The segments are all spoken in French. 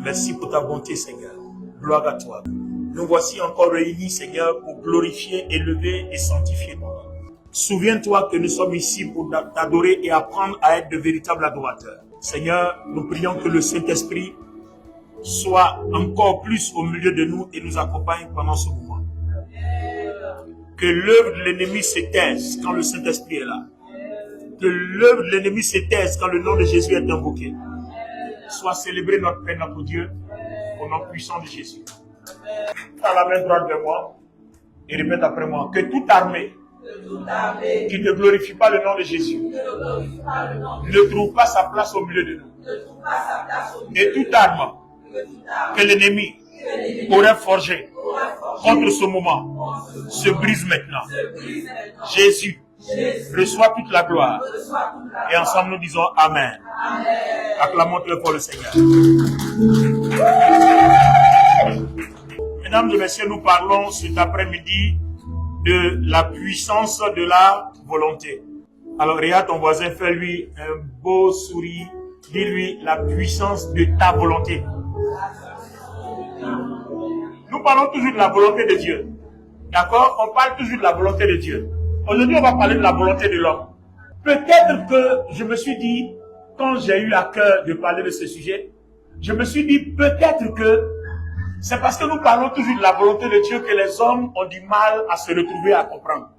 Merci pour ta bonté, Seigneur. Gloire à toi. Nous voici encore réunis, Seigneur, pour glorifier, élever et sanctifier ton nom. Souviens-toi que nous sommes ici pour t'adorer et apprendre à être de véritables adorateurs. Seigneur, nous prions que le Saint-Esprit soit encore plus au milieu de nous et nous accompagne pendant ce moment. Que l'œuvre de l'ennemi se taise quand le Saint-Esprit est là. Que l'œuvre de l'ennemi se taise quand le nom de Jésus est invoqué. Soit célébré notre Père, notre Dieu, au nom puissant de Jésus. Prends la main droite vers moi et répète après moi. Que toute armée qui ne glorifie pas le nom de Jésus ne trouve pas sa place au milieu de nous. Et toute arme que l'ennemi aurait forgée contre ce moment se brise maintenant. Jésus reçoit toute la gloire. Et ensemble nous disons Amen. Acclamons-le pour le Seigneur. Mesdames et messieurs, nous parlons cet après-midi de la puissance de la volonté. Alors regarde ton voisin, fais-lui un beau sourire. Dis-lui la puissance de ta volonté. Nous parlons toujours de la volonté de Dieu. D'accord? On parle toujours de la volonté de Dieu. Aujourd'hui, on va parler de la volonté de l'homme. Peut-être que je me suis dit, quand j'ai eu à cœur de parler de ce sujet, je me suis dit peut-être que c'est parce que nous parlons toujours de la volonté de Dieu que les hommes ont du mal à se retrouver à comprendre.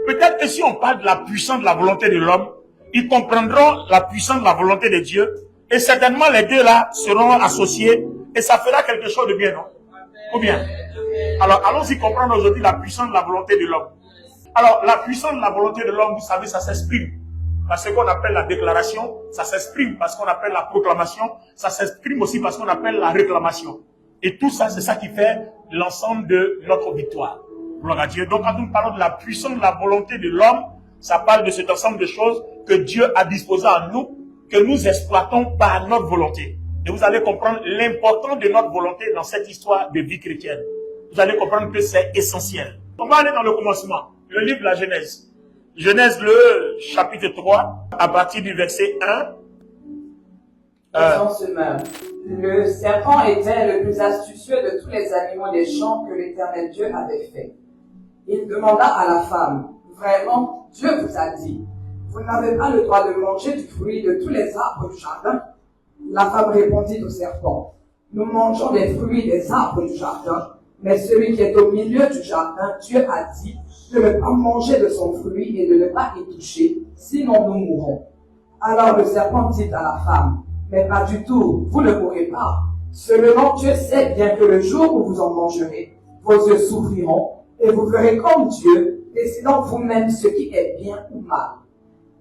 Peut-être que si on parle de la puissance de la volonté de l'homme, ils comprendront la puissance de la volonté de Dieu et certainement les deux là seront associés et ça fera quelque chose de bien, non? Ou bien? Alors, allons-y comprendre aujourd'hui la puissance de la volonté de l'homme. Alors, la puissance de la volonté de l'homme, vous savez, ça s'exprime par ce qu'on appelle la déclaration, ça s'exprime par ce qu'on appelle la proclamation, ça s'exprime aussi par ce qu'on appelle la réclamation. Et tout ça, c'est ça qui fait l'ensemble de notre victoire. Gloire à Dieu. Donc, quand nous parlons de la puissance de la volonté de l'homme, ça parle de cet ensemble de choses que Dieu a disposées à nous, que nous exploitons par notre volonté. Et vous allez comprendre l'importance de notre volonté dans cette histoire de vie chrétienne. Vous allez comprendre que c'est essentiel. On va aller dans le commencement. Le livre de la Genèse. Genèse, le chapitre 3, à partir du verset 1. Le serpent était le plus astucieux de tous les animaux des champs que l'Éternel Dieu avait fait. Il demanda à la femme, vraiment, Dieu vous a dit, vous n'avez pas le droit de manger du fruit de tous les arbres du jardin. La femme répondit au serpent, nous mangeons des fruits des arbres du jardin, mais celui qui est au milieu du jardin, Dieu a dit de ne pas manger de son fruit et de ne pas y toucher, sinon nous mourrons. Alors le serpent dit à la femme, mais pas du tout, vous ne mourrez pas. Seulement Dieu sait bien que le jour où vous en mangerez, vos yeux s'ouvriront et vous ferez comme Dieu, décidant vous-même ce qui est bien ou mal.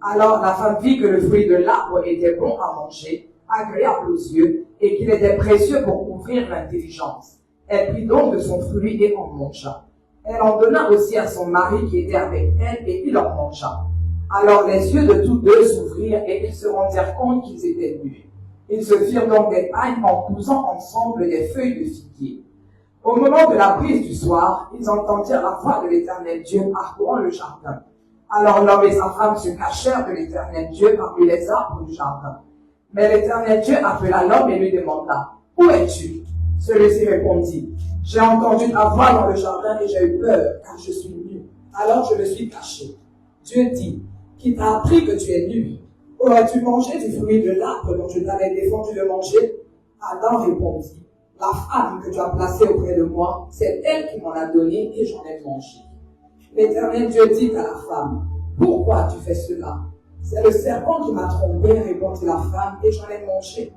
Alors la femme vit que le fruit de l'arbre était bon à manger, agréable aux yeux, et qu'il était précieux pour ouvrir l'intelligence. Elle prit donc de son fruit et en mangea. Elle en donna aussi à son mari qui était avec elle, et il en mangea. Alors les yeux de tous deux s'ouvrirent, et ils se rendirent compte qu'ils étaient nus. Ils se firent donc des pagnes en cousant ensemble des feuilles de figuier. Au moment de la prise du soir, ils entendirent la voix de l'Éternel Dieu parcourant le jardin. Alors l'homme et sa femme se cachèrent de l'Éternel Dieu parmi les arbres du jardin. Mais l'Éternel Dieu appela l'homme et lui demanda, « Où es-tu » Celui-ci répondit, « J'ai entendu ta voix dans le jardin et j'ai eu peur, car je suis nu. Alors je me suis caché. » Dieu dit, « Qui t'a appris que tu es nu? Aurais-tu mangé du fruit de l'arbre dont je t'avais défendu de manger » Adam répondit, « La femme que tu as placée auprès de moi, c'est elle qui m'en a donné et j'en ai mangé. » L'Éternel Dieu dit à la femme, « Pourquoi tu fais cela? C'est le serpent qui m'a trompé, répondit la femme, et j'en ai mangé. »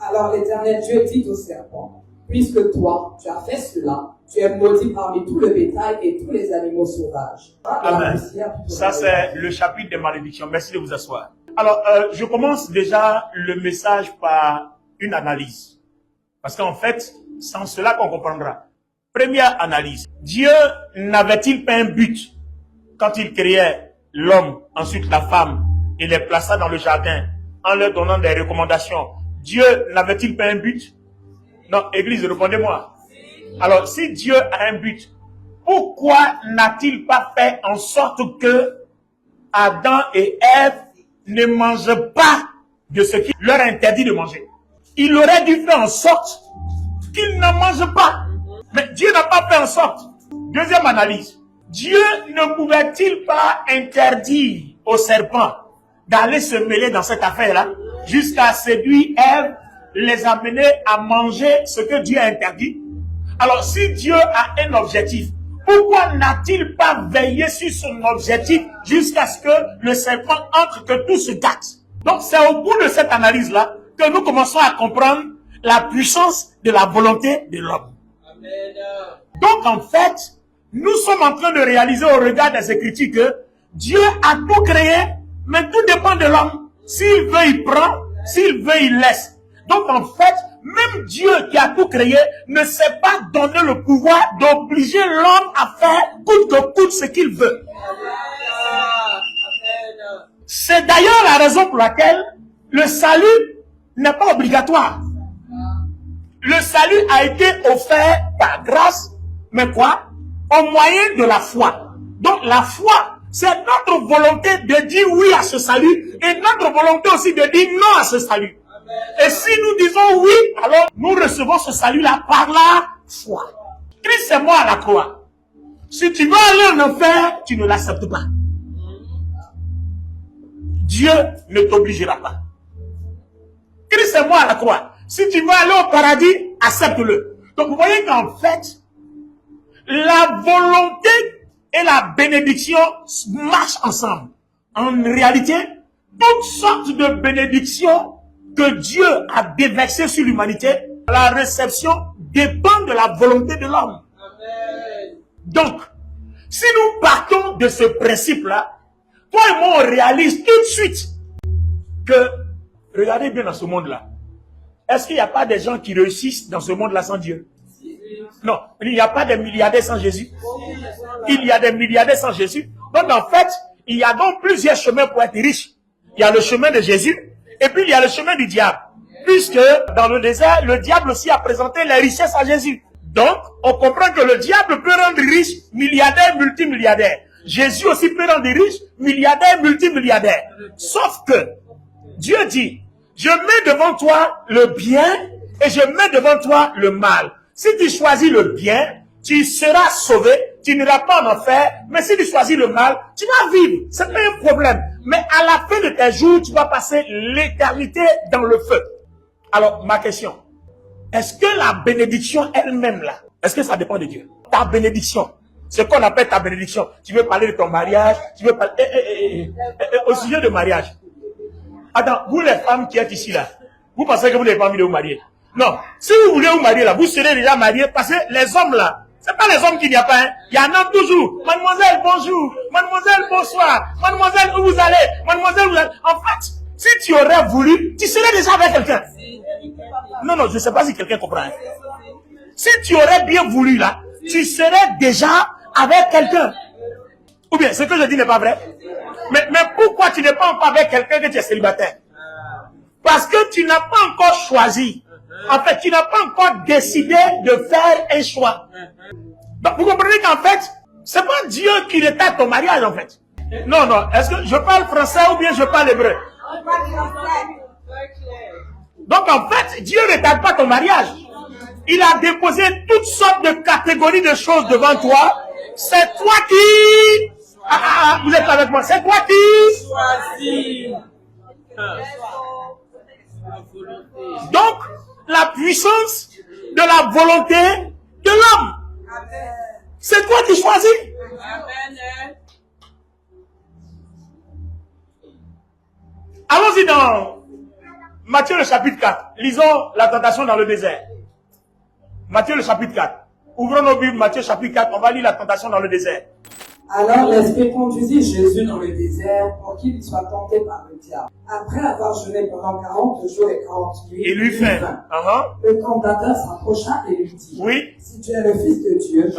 Alors l'Éternel Dieu dit au serpent, « Puisque toi, tu as fait cela, tu es maudit parmi tout le bétail et tous les animaux sauvages. » Amen. Ça, c'est le chapitre des malédictions. Merci de vous asseoir. Alors, je commence déjà le message par une analyse. Parce qu'en fait, c'est en cela qu'on comprendra. Première analyse. Dieu n'avait-il pas un but quand il créait l'homme, ensuite la femme, et les plaça dans le jardin en leur donnant des recommandations? Dieu n'avait-il pas un but? Non, Église, répondez-moi. Alors, si Dieu a un but, pourquoi n'a-t-il pas fait en sorte que Adam et Ève ne mangent pas de ce qu'il leur interdit de manger? Il aurait dû faire en sorte qu'ils ne mangent pas. Mais Dieu n'a pas fait en sorte. Deuxième analyse. Dieu ne pouvait-il pas interdire au serpent d'aller se mêler dans cette affaire-là jusqu'à séduire Ève, les amener à manger ce que Dieu a interdit? Alors, si Dieu a un objectif, pourquoi n'a-t-il pas veillé sur son objectif jusqu'à ce que le serpent entre, que tout se gâte? Donc, c'est au bout de cette analyse-là que nous commençons à comprendre la puissance de la volonté de l'homme. Donc, en fait, nous sommes en train de réaliser au regard des Écritures que Dieu a tout créé, mais tout dépend de l'homme. S'il veut, il prend. S'il veut, il laisse. Donc, en fait, même Dieu qui a tout créé ne s'est pas donné le pouvoir d'obliger l'homme à faire coûte que coûte ce qu'il veut. C'est d'ailleurs la raison pour laquelle le salut n'est pas obligatoire. Le salut a été offert par grâce, mais quoi? Au moyen de la foi. Donc la foi, c'est notre volonté de dire oui à ce salut et notre volonté aussi de dire non à ce salut. Et si nous disons oui, alors nous recevons ce salut-là par la foi. Christ est mort à la croix. Si tu veux aller en enfer, tu ne l'acceptes pas. Dieu ne t'obligera pas. Christ est mort à la croix. Si tu veux aller au paradis, accepte-le. Donc vous voyez qu'en fait, la volonté et la bénédiction marchent ensemble. En réalité, toutes sortes de bénédictions que Dieu a déversées sur l'humanité, la réception dépend de la volonté de l'homme. Donc, si nous partons de ce principe-là, toi et moi, on réalise tout de suite que, regardez bien dans ce monde-là, est-ce qu'il n'y a pas des gens qui réussissent dans ce monde-là sans Dieu? Non, il n'y a pas de milliardaires sans Jésus. Il y a des milliardaires sans Jésus. Donc en fait, il y a donc plusieurs chemins pour être riche. Il y a le chemin de Jésus et puis il y a le chemin du diable. Puisque dans le désert, le diable aussi a présenté les richesses à Jésus. Donc, on comprend que le diable peut rendre riche milliardaire, multimilliardaire. Jésus aussi peut rendre riche milliardaire, multimilliardaire. Sauf que Dieu dit, je mets devant toi le bien et je mets devant toi le mal. Si tu choisis le bien, tu seras sauvé, tu n'iras pas en enfer. Mais si tu choisis le mal, tu vas vivre. C'est pas un problème. Mais à la fin de tes jours, tu vas passer l'éternité dans le feu. Alors, ma question, est-ce que la bénédiction elle-même là, est-ce que ça dépend de Dieu? Ta bénédiction, ce qu'on appelle ta bénédiction. Tu veux parler de ton mariage, tu veux parler au sujet de mariage. Attends, vous les femmes qui êtes ici là, vous pensez que vous n'avez pas envie de vous marier? Non, si vous voulez vous marier là, vous serez déjà marié parce que les hommes là, c'est pas les hommes qu'il n'y a pas, hein. Il y en a toujours. Mademoiselle, bonjour. Mademoiselle, bonsoir. Mademoiselle, où vous allez? Mademoiselle, où vous allez? En fait, si tu aurais voulu, tu serais déjà avec quelqu'un. Non, je ne sais pas si quelqu'un comprend. Hein. Si tu aurais bien voulu là, tu serais déjà avec quelqu'un. Ou bien, ce que je dis n'est pas vrai. Mais pourquoi tu n'es pas encore avec quelqu'un que tu es célibataire? Parce que tu n'as pas encore choisi. En fait, tu n'as pas encore décidé de faire un choix. Donc, vous comprenez qu'en fait, c'est pas Dieu qui retarde ton mariage, en fait. Non, est-ce que je parle français ou bien je parle hébreu? Donc, en fait, Dieu ne retarde pas ton mariage. Il a déposé toutes sortes de catégories de choses devant toi. C'est toi qui... vous êtes avec moi. C'est toi qui... choisis. Donc, la puissance de la volonté de l'homme. C'est toi qui choisis. Allons-y dans Matthieu le chapitre 4. Lisons la tentation dans le désert. Matthieu le chapitre 4. Ouvrons nos Bibles, Matthieu chapitre 4. On va lire la tentation dans le désert. Alors l'Esprit conduisit Jésus dans le désert pour qu'il soit tenté par le diable. Après avoir jeûné pendant 40 jours et 40 nuits, il lui faim. Le tentateur s'approcha et lui dit, oui. Si tu es le Fils de Dieu,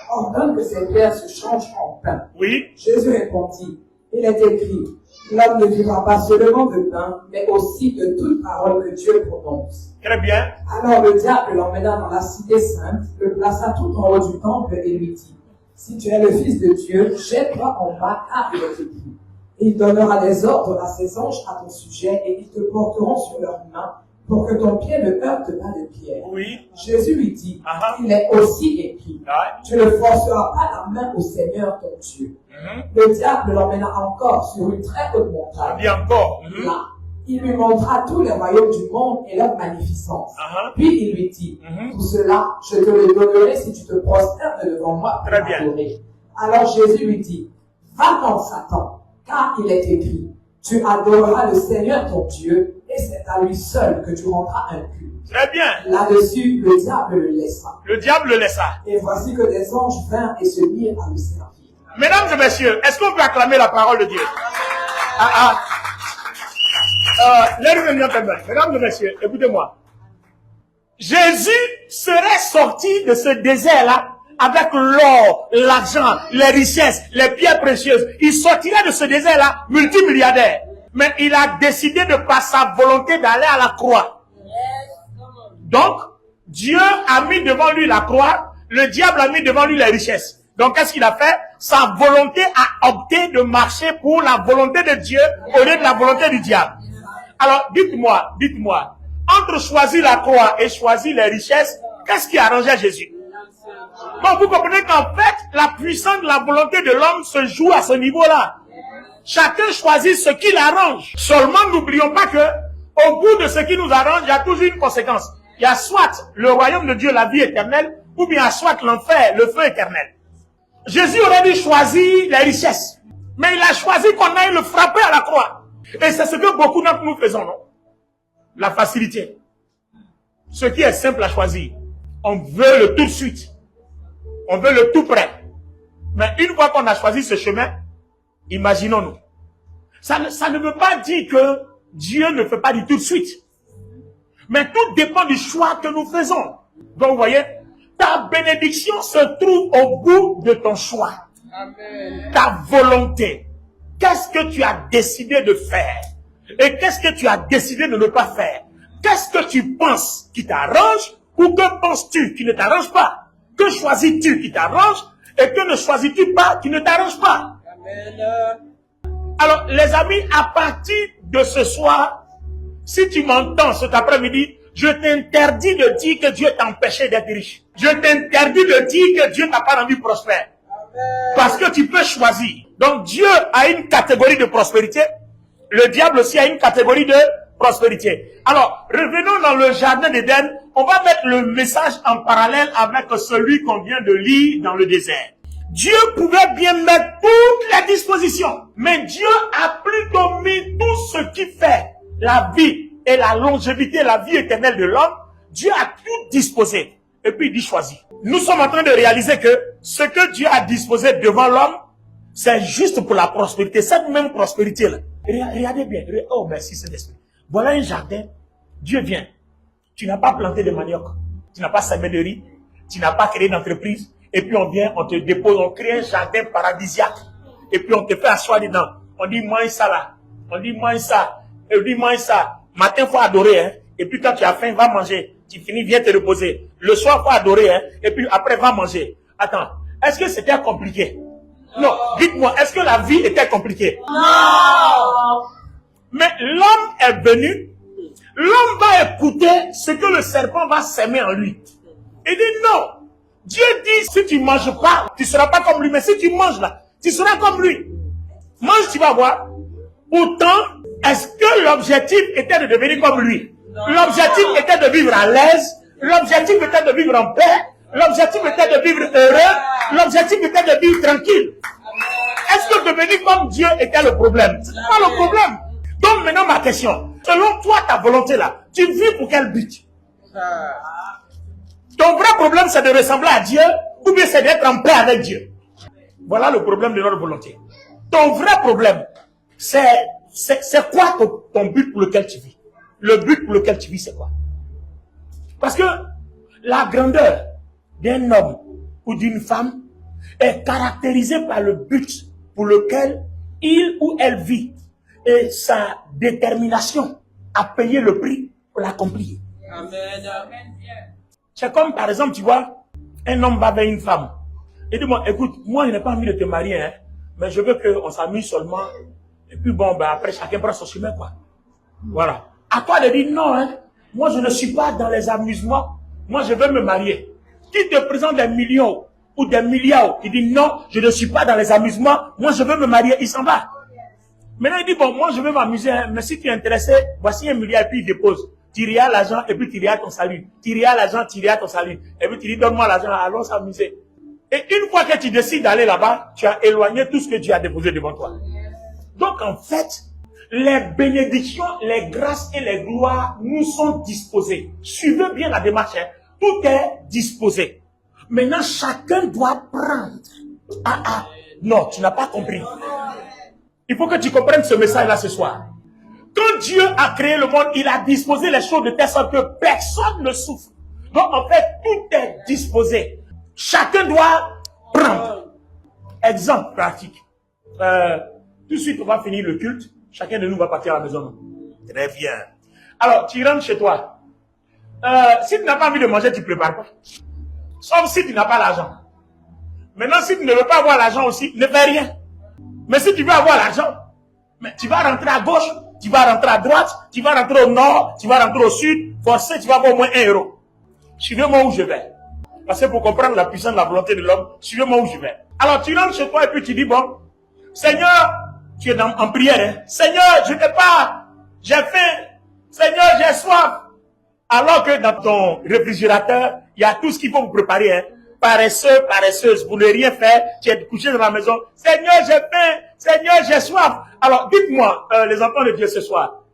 ordonne que ces pierres se changent en pain. Oui. Jésus répondit, il est écrit, l'homme ne vivra pas seulement de pain, mais aussi de toute parole que Dieu prononce. Très bien. Alors le diable l'emmena dans la cité sainte, le plaça tout en haut du temple et lui dit, si tu es le Fils de Dieu, jette-toi en bas, car il est écrit. Il donnera des ordres à ses anges à ton sujet, et ils te porteront sur leurs mains, pour que ton pied ne heurte pas de pierre. Oui. Jésus lui dit, Ah. il est aussi écrit, Ouais. tu ne forceras pas la main au Seigneur ton Dieu. Le diable l'emmena encore sur une très haute montagne. Dis encore. Là, il lui montra tous les royaumes du monde et leur magnificence. Puis il lui dit, tout cela, je te le donnerai si tu te prosternes devant moi pour Très bien. m'adorer. Alors Jésus lui dit, va-t'en Satan, car il est écrit, tu adoreras le Seigneur ton Dieu et c'est à lui seul que tu rendras un culte. Très bien. Là-dessus, le diable le laissa. Le diable le laissa. Et voici que des anges vinrent et se mirent à le servir. Mesdames et messieurs, est-ce qu'on peut acclamer la parole de Dieu? Ladies and gentlemen, mesdames et messieurs, écoutez-moi. Jésus serait sorti de ce désert-là avec l'or, l'argent, les richesses, les pierres précieuses. Il sortirait de ce désert-là multimilliardaire. Mais il a décidé de par sa volonté d'aller à la croix. Donc, Dieu a mis devant lui la croix, le diable a mis devant lui les richesses. Donc, qu'est-ce qu'il a fait? Sa volonté a opté de marcher pour la volonté de Dieu au lieu de la volonté du diable. Alors, dites-moi, entre choisir la croix et choisir les richesses, qu'est-ce qui arrangeait Jésus? Bon, vous comprenez qu'en fait, la puissance de la volonté de l'homme se joue à ce niveau-là. Chacun choisit ce qui l'arrange. Seulement, n'oublions pas que, au bout de ce qui nous arrange, il y a toujours une conséquence. Il y a soit le royaume de Dieu, la vie éternelle, ou bien soit l'enfer, le feu éternel. Jésus aurait dû choisir les richesses. Mais il a choisi qu'on aille le frapper à la croix. Et c'est ce que beaucoup d'entre nous faisons, non? La facilité. Ce qui est simple à choisir. On veut le tout de suite. On veut le tout près. Mais une fois qu'on a choisi ce chemin, imaginons-nous. Ça ne veut pas dire que Dieu ne fait pas du tout de suite. Mais tout dépend du choix que nous faisons. Donc vous voyez, ta bénédiction se trouve au bout de ton choix. Amen. Ta volonté. Qu'est-ce que tu as décidé de faire? Et qu'est-ce que tu as décidé de ne pas faire? Qu'est-ce que tu penses qui t'arrange ou que penses-tu qui ne t'arrange pas? Que choisis-tu qui t'arrange et que ne choisis-tu pas qui ne t'arrange pas? Amen. Alors, les amis, à partir de ce soir, si tu m'entends cet après-midi, je t'interdis de dire que Dieu t'a empêché d'être riche. Je t'interdis de dire que Dieu t'a pas rendu prospère. Parce que tu peux choisir. Donc Dieu a une catégorie de prospérité. Le diable aussi a une catégorie de prospérité. Alors, revenons dans le jardin d'Éden. On va mettre le message en parallèle avec celui qu'on vient de lire dans le désert. Dieu pouvait bien mettre toutes les dispositions. Mais Dieu a plutôt mis tout ce qui fait la vie et la longévité, la vie éternelle de l'homme. Dieu a tout disposé. Et puis il dit choisis. Nous sommes en train de réaliser que ce que Dieu a disposé devant l'homme, c'est juste pour la prospérité. Cette même prospérité-là. Regardez bien. Oh, merci Saint-Esprit. Voilà un jardin. Dieu vient. Tu n'as pas planté de manioc. Tu n'as pas semé de riz. Tu n'as pas créé d'entreprise. Et puis on vient, on te dépose, on crée un jardin paradisiaque. Et puis on te fait asseoir dedans. On dit mange ça là. On dit mange ça. Et on dit mange ça. Matin, faut adorer. Hein. Et puis quand tu as faim, va manger. Tu finis, viens te reposer. Le soir, faut adorer. Hein. Et puis après, va manger. Attends, est-ce que c'était compliqué? Non. Dites-moi, est-ce que la vie était compliquée? Non. Mais l'homme est venu. L'homme va écouter ce que le serpent va s'aimer en lui. Il dit non. Dieu dit, si tu ne manges pas, tu ne seras pas comme lui. Mais si tu manges là, tu seras comme lui. Mange, tu vas voir. Pourtant, est-ce que l'objectif était de devenir comme lui? L'objectif était de vivre à l'aise. L'objectif était de vivre en paix. L'objectif était de vivre heureux. L'objectif était de vivre tranquille. Est-ce que devenir comme Dieu était le problème? Ce n'est pas le problème. Donc maintenant ma question. Selon toi, ta volonté là, tu vis pour quel but? Ton vrai problème, c'est de ressembler à Dieu ou bien c'est d'être en paix avec Dieu. Voilà le problème de notre volonté. Ton vrai problème, c'est quoi ton but pour lequel tu vis? Le but pour lequel tu vis, c'est quoi? Parce que la grandeur d'un homme ou d'une femme est caractérisée par le but pour lequel il ou elle vit et sa détermination à payer le prix pour l'accomplir. Amen. C'est comme par exemple, tu vois, un homme va vers une femme et dit, bon, écoute, moi je n'ai pas envie de te marier, hein, mais je veux qu'on s'amuse seulement. Et puis bon, ben après chacun prend son chemin, quoi. Voilà. À toi de dire non, hein. Moi, je ne suis pas dans les amusements. Moi, je veux me marier. Qui te présente des millions ou des milliards, il dit non, je ne suis pas dans les amusements. Moi, je veux me marier. Il s'en va. Maintenant, il dit, bon, moi, je veux m'amuser, hein, mais si tu es intéressé, voici 1 milliard, et puis il dépose. Tu iras l'argent, et puis tu iras ton salut. Tu iras l'argent, tu iras ton salut. Et puis tu dis, donne-moi l'argent, allons s'amuser. Et une fois que tu décides d'aller là-bas, tu as éloigné tout ce que tu as déposé devant toi. Donc, en fait, les bénédictions, les grâces et les gloires nous sont disposées. Suivez bien la démarche, hein. Tout est disposé. Maintenant, chacun doit prendre. Non, tu n'as pas compris. Il faut que tu comprennes ce message-là ce soir. Quand Dieu a créé le monde, il a disposé les choses de telle sorte que personne ne souffre. Donc, en fait, tout est disposé. Chacun doit prendre. Exemple pratique. Tout de suite, on va finir le culte. Chacun de nous va partir à la maison. Très bien. Alors, tu rentres chez toi. Si tu n'as pas envie de manger, tu ne prépares pas. Sauf si tu n'as pas l'argent. Maintenant, si tu ne veux pas avoir l'argent aussi, ne fais rien. Mais si tu veux avoir l'argent, mais tu vas rentrer à gauche, tu vas rentrer à droite, tu vas rentrer au nord, tu vas rentrer au sud, forcément tu vas avoir au moins 1 euro. Suivez-moi où je vais. Parce que pour comprendre la puissance de la volonté de l'homme, suivez-moi où je vais. Alors tu rentres chez toi et puis tu dis, bon, Seigneur, tu es en prière, hein? Seigneur, je t'ai pas, j'ai faim, Seigneur, j'ai soif. Alors que dans ton réfrigérateur, il y a tout ce qu'il faut vous préparer, hein? Paresseux, paresseuse, vous ne rien faire, tu es couché dans la maison. Seigneur, j'ai faim, Seigneur, j'ai soif. Alors, dites-moi, les enfants de Dieu ce soir,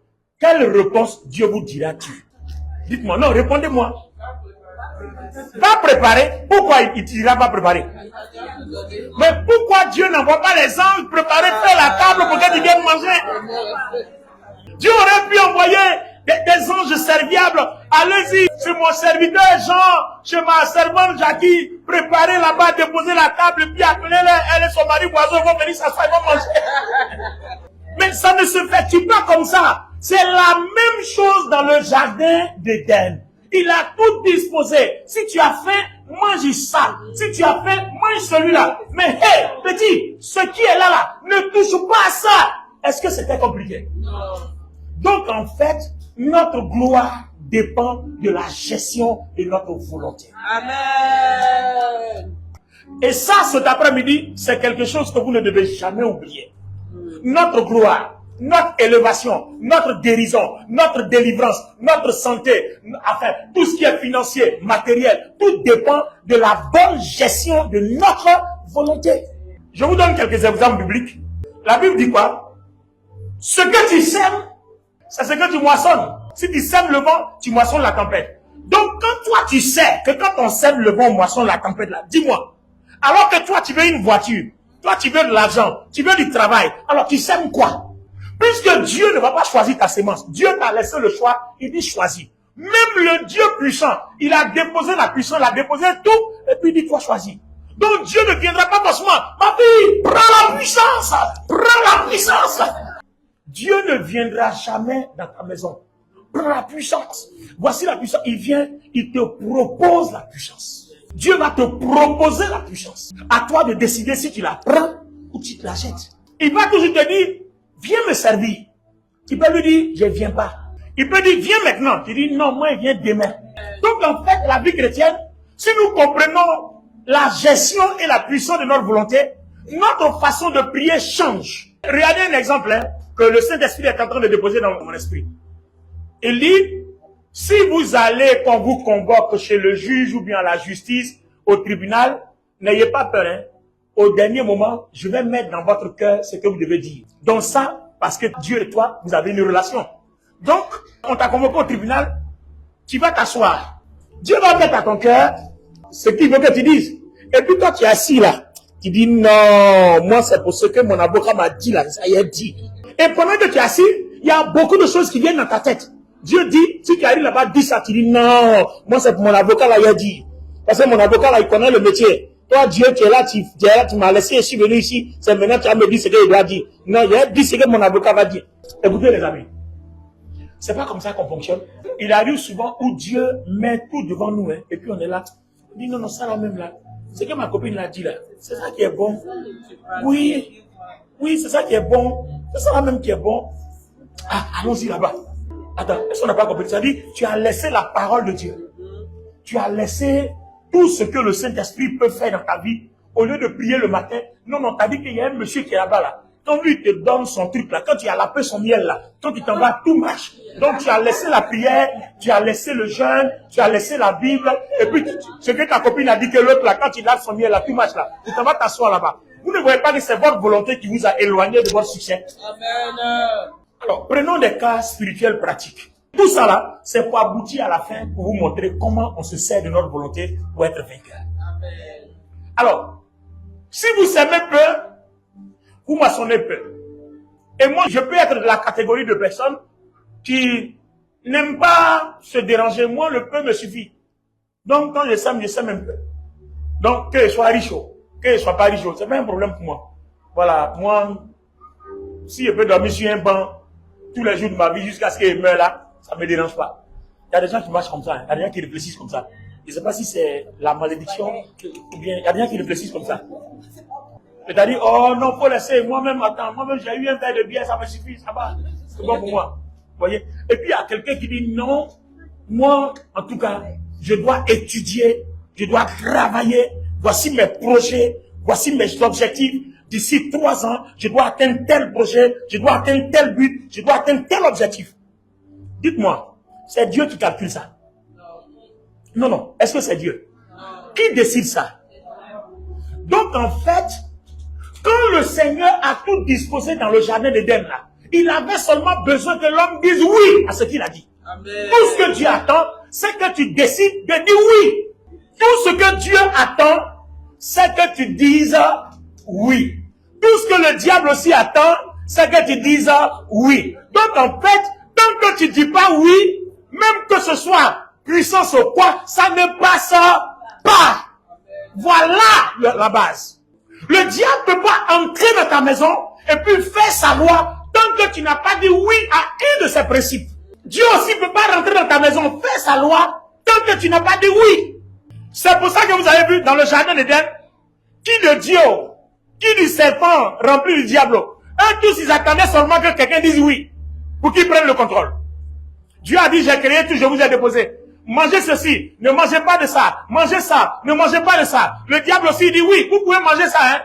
quelle réponse Dieu vous dira-t-il? Dites-moi, non, répondez-moi. Pas préparer. Pourquoi il ne dira pas préparer? Mais pourquoi Dieu n'envoie pas les anges préparer, faire la table pour qu'ils viennent manger? Dieu aurait pu envoyer des anges serviables. Allez-y, c'est mon serviteur Jean, chez ma servante Jackie, préparez là-bas, déposez la table, puis appelez-les, elle et son mari voisin vont venir s'asseoir, ils vont manger. Mais ça ne se fait pas comme ça. C'est la même chose dans le jardin d'Éden. Il a tout disposé. Si tu as faim, mange ça. Si tu as faim, mange celui-là. Mais hé, petit, ce qui est là, ne touche pas à ça. Est-ce que c'était compliqué? Non. Donc en fait, notre gloire dépend de la gestion de notre volonté. Amen. Et ça, cet après-midi, c'est quelque chose que vous ne devez jamais oublier. Notre gloire, notre élévation, notre guérison, notre délivrance, notre santé, enfin, tout ce qui est financier, matériel, tout dépend de la bonne gestion de notre volonté. Je vous donne quelques exemples bibliques. La Bible dit quoi? Ce que tu sèmes, c'est ce que tu moissonnes. Si tu sèmes le vent, tu moissonnes la tempête. Donc, quand toi, tu sais que quand on sème le vent, on moissonne la tempête là, dis-moi. Alors que toi, tu veux une voiture, toi, tu veux de l'argent, tu veux du travail, alors tu sèmes quoi? Puisque Dieu ne va pas choisir ta sémence, Dieu t'a laissé le choix, il dit choisis. Même le Dieu puissant, il a déposé la puissance, il a déposé tout, et puis il dit toi choisis. Donc Dieu ne viendra pas forcément, ma fille, prends la puissance, prends la puissance. Dieu ne viendra jamais dans ta maison. Prends la puissance. Voici la puissance. Il vient, il te propose la puissance. Dieu va te proposer la puissance. À toi de décider si tu la prends ou tu te la jettes. Il va toujours te dire, viens me servir. Tu peux lui dire, je ne viens pas. Il peut dire, viens maintenant. Tu dis, non, moi, je viens demain. Donc, en fait, la vie chrétienne, si nous comprenons la gestion et la puissance de notre volonté, notre façon de prier change. Regardez un exemple, hein, que le Saint-Esprit est en train de déposer dans mon esprit. Il dit, si vous allez, quand vous convoque chez le juge ou bien à la justice, au tribunal, n'ayez pas peur. Hein. Au dernier moment, je vais mettre dans votre cœur ce que vous devez dire. Donc ça, parce que Dieu et toi, vous avez une relation. Donc, on t'a convoqué au tribunal, tu vas t'asseoir. Dieu va mettre à ton cœur ce qu'il veut que tu dises. Et puis toi, tu es assis là. Tu dis, non, moi c'est pour ce que mon avocat m'a dit là, ça y est dit. Et pendant que tu es assis, il y a beaucoup de choses qui viennent dans ta tête. Dieu dit, si tu arrives là-bas, dis ça, tu dis, non, moi c'est pour mon avocat là, il a dit. Parce que mon avocat là, il connaît le métier. Toi, Dieu, tu es là, tu m'as laissé, je suis venu ici, c'est maintenant tu vas me dire ce qu'il doit dire. Non, il a dit ce que mon avocat va dire. Écoutez les amis, c'est pas comme ça qu'on fonctionne. Il arrive souvent où Dieu met tout devant nous, hein, et puis on est là. On dit, non, non, ça là même là. Ce que ma copine l'a dit là, c'est ça qui est bon. Oui, c'est ça qui est bon. C'est ça là même qui est bon. Ah, allons-y là-bas. Attends, est-ce qu'on n'a pas compris? Ça dit, tu as laissé la parole de Dieu. Tu as laissé tout ce que le Saint-Esprit peut faire dans ta vie. Au lieu de prier le matin, non, t'as dit qu'il y a un monsieur qui est là-bas, là. Quand lui te donne son truc, là, quand tu as lapé son miel, là, quand il t'en va, tout marche. Donc tu as laissé la prière, tu as laissé le jeûne, tu as laissé la Bible, et puis ce que ta copine a dit que l'autre, là, quand il lave son miel, là, tout marche, là. Tu t'en vas t'asseoir là-bas. Vous ne voyez pas que c'est votre volonté qui vous a éloigné de votre succès. Amen. Alors, prenons des cas spirituels pratiques. Tout ça là, c'est pour aboutir à la fin, pour vous montrer comment on se sert de notre volonté pour être vainqueur. Amen. Alors, si vous s'aimez peu, vous maçonnez peu. Et moi, je peux être de la catégorie de personnes qui n'aiment pas se déranger. Moi, le peu me suffit. Donc, quand je sème un peu. Donc, que je sois riche, que je sois pas riche, c'est pas un problème pour moi. Voilà, moi, si je peux dormir sur un banc tous les jours de ma vie jusqu'à ce qu'il meure là, ça ne me dérange pas. Il y a des gens qui marchent comme ça, il y a des gens qui réfléchissent comme ça. Je ne sais pas si c'est la malédiction ou bien il y a des gens qui réfléchissent comme ça. C'est-à-dire, oh non, faut laisser, moi-même, attends, moi-même j'ai eu un verre de bière, ça me suffit, ça va, c'est bon pour moi. Vous voyez? Et puis il y a quelqu'un qui dit non, moi, en tout cas, je dois étudier, je dois travailler, voici mes projets, voici mes objectifs. D'ici 3 ans, je dois atteindre tel projet, je dois atteindre tel but, je dois atteindre tel objectif. Dites-moi, c'est Dieu qui calcule ça? Non. Est-ce que c'est Dieu? Qui décide ça? Donc en fait, quand le Seigneur a tout disposé dans le jardin d'Éden là, il avait seulement besoin que l'homme dise oui à ce qu'il a dit. Amen. Tout ce que Dieu attend, c'est que tu décides de dire oui. Tout ce que Dieu attend, c'est que tu dises oui. Tout ce que le diable aussi attend, c'est que tu dises oui. Donc en fait, tant que tu dis pas oui, même que ce soit puissance ou quoi, ça ne passe pas. Voilà la base. Le diable ne peut pas entrer dans ta maison et puis faire sa loi tant que tu n'as pas dit oui à un de ses principes. Dieu aussi ne peut pas rentrer dans ta maison, faire sa loi tant que tu n'as pas dit oui. C'est pour ça que vous avez vu dans le jardin d'Éden, qui de Dieu, qui du serpent rempli du diable. Eux tous, ils attendaient seulement que quelqu'un dise oui, pour qu'ils prennent le contrôle. Dieu a dit, j'ai créé tout, je vous ai déposé. Mangez ceci, ne mangez pas de ça. Mangez ça, ne mangez pas de ça. Le diable aussi dit oui, vous pouvez manger ça, hein.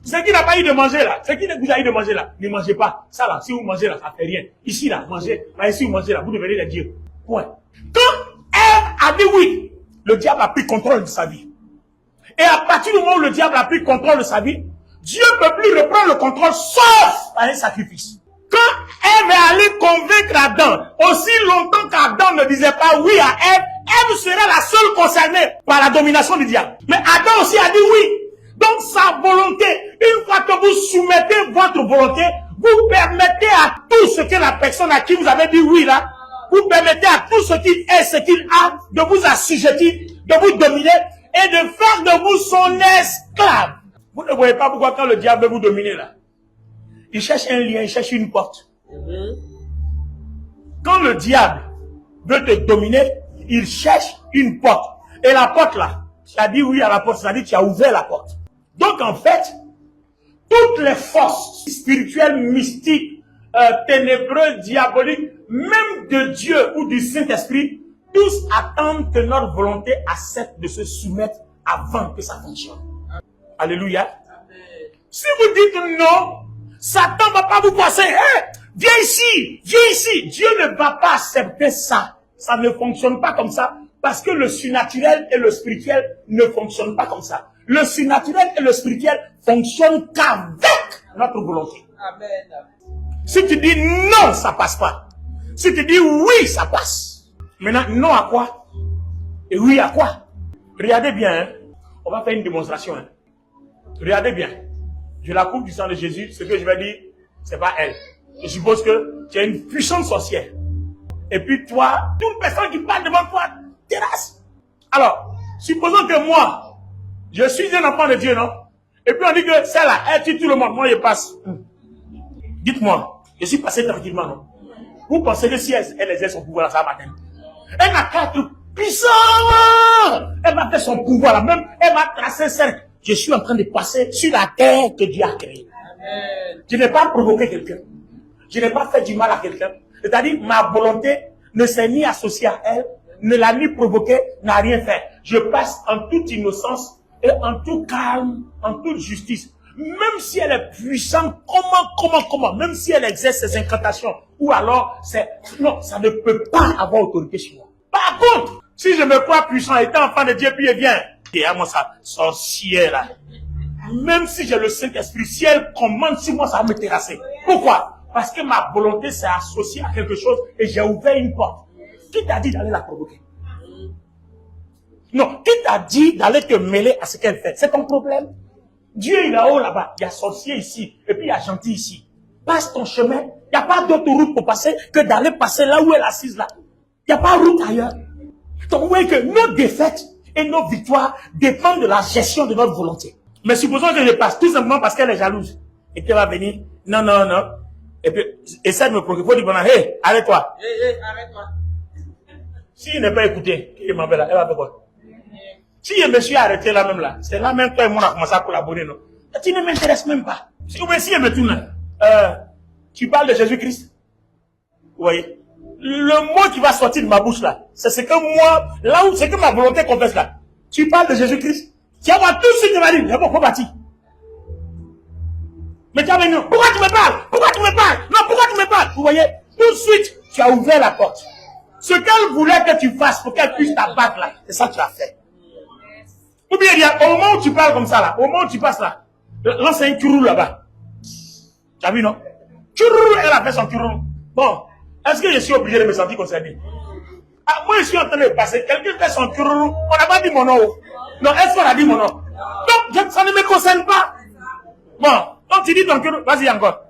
Ce qui n'a pas eu de manger là, ce qui vous a eu de manger là, ne mangez pas. Ça là, si vous mangez là, ça fait rien. Ici là, mangez. Là, ici vous mangez là, vous devenez des dieux. Point. Quand Ève a dit oui, le diable a pris contrôle de sa vie. Et à partir du moment où le diable a pris contrôle de sa vie, Dieu ne peut plus reprendre le contrôle sauf par un sacrifice. Quand Ève est allée convaincre Adam, aussi longtemps qu'Adam ne disait pas oui à Ève, Ève serait la seule concernée par la domination du diable. Mais Adam aussi a dit oui. Donc sa volonté, une fois que vous soumettez votre volonté, vous permettez à tout ce que la personne à qui vous avez dit oui là, vous permettez à tout ce qu'il est, ce qu'il a, de vous assujettir, de vous dominer et de faire de vous son esclave. Vous ne voyez pas pourquoi quand le diable veut vous dominer là, il cherche un lien, il cherche une porte. Quand le diable veut te dominer, il cherche une porte. Et la porte là, tu as dit oui à la porte, c'est-à-dire que tu as ouvert la porte. Donc en fait, toutes les forces spirituelles, mystiques, ténébreuses, diaboliques, même de Dieu ou du Saint-Esprit, tous attendent que notre volonté accepte de se soumettre avant que ça fonctionne. Alléluia. Si vous dites non, Satan ne va pas vous passer. Hey, viens ici, viens ici. Dieu ne va pas accepter ça. Ça ne fonctionne pas comme ça. Parce que le surnaturel et le spirituel ne fonctionnent pas comme ça. Le surnaturel et le spirituel fonctionnent qu'avec notre volonté. Amen. Si tu dis non, ça passe pas. Si tu dis oui, ça passe. Maintenant, non à quoi? Et oui à quoi? Regardez bien, hein. On va faire une démonstration. Hein. Regardez bien. Je la coupe du sang de Jésus. Ce que je vais dire, c'est pas elle. Je suppose que tu es une puissante sorcière. Et puis toi, toute personne qui parle devant toi, terrasse. Alors, supposons que moi, je suis un enfant de Dieu, non? Et puis on dit que celle-là, elle tue tout le monde. Moi, je passe. Dites-moi, je suis passé tranquillement, non? Vous pensez que si elle exerce son pouvoir là, ça va m'atteindre? Elle n'a qu'à être puissante. Elle va faire son pouvoir là. Même, elle va tracer un cercle. Je suis en train de passer sur la terre que Dieu a créée. Amen. Je n'ai pas provoqué quelqu'un. Je n'ai pas fait du mal à quelqu'un. C'est-à-dire, ma volonté ne s'est ni associé à elle, ne l'a ni provoqué, n'a rien fait. Je passe en toute innocence et en tout calme, en toute justice. Même si elle est puissante, comment, même si elle exerce ses incantations, ou alors, non, ça ne peut pas avoir autorité sur moi. Par contre, si je me crois puissant, étant enfant de Dieu, puis elle vient, derrière moi, ça, sorcière là. Même si j'ai le Saint-Esprit, si elle commande sur moi, ça va me terrasser. Pourquoi? Parce que ma volonté s'est associée à quelque chose et j'ai ouvert une porte. Qui t'a dit d'aller la provoquer? Non, qui t'a dit d'aller te mêler à ce qu'elle fait? C'est ton problème. Dieu il est là-haut là-bas, il y a sorcier ici, et puis il y a gentil ici. Passe ton chemin, il n'y a pas d'autre route pour passer que d'aller passer là où elle est assise là. Il n'y a pas de route ailleurs. Donc vous voyez que nos défaites et nos victoires dépendent de la gestion de notre volonté. Mais supposons que je passe tout simplement parce qu'elle est jalouse. Et qu'elle va venir, non. Et puis, essaie de me provoquer, il faut dire, hey, arrête-toi. Arrête-toi. S'il n'est pas écouté, il m'en va là, elle va faire quoi? Si je me suis arrêté là même là, c'est là même toi et moi on a commencé à collaborer, non? Tu ne m'intéresses même pas. Si je me tourne là, tu parles de Jésus-Christ. Vous voyez? Le mot qui va sortir de ma bouche là, c'est ce que moi, là où c'est que ma volonté confesse là. Tu parles de Jésus-Christ. Tu vas voir tout de suite, tu vas dire, mais bon, faut bâtir. Mais tu vas venir, pourquoi tu me parles? Pourquoi tu me parles? Non, pourquoi tu me parles? Vous voyez? Tout de suite, tu as ouvert la porte. Ce qu'elle voulait que tu fasses pour qu'elle puisse t'abattre là, c'est ça que tu as fait. Ou bien, au moment où tu parles comme ça là, au moment où tu passes là, lance un curou là-bas. Tu as vu, non? Curou, elle a fait son curou. Bon, est-ce que je suis obligé de me sentir concerné? Ah, moi, je suis en train de passer. Quelqu'un fait son curou, on n'a pas dit mon nom. Non, est-ce qu'on a dit mon nom? Donc, ça ne me concerne pas. Bon, donc tu dis ton curou, vas-y encore.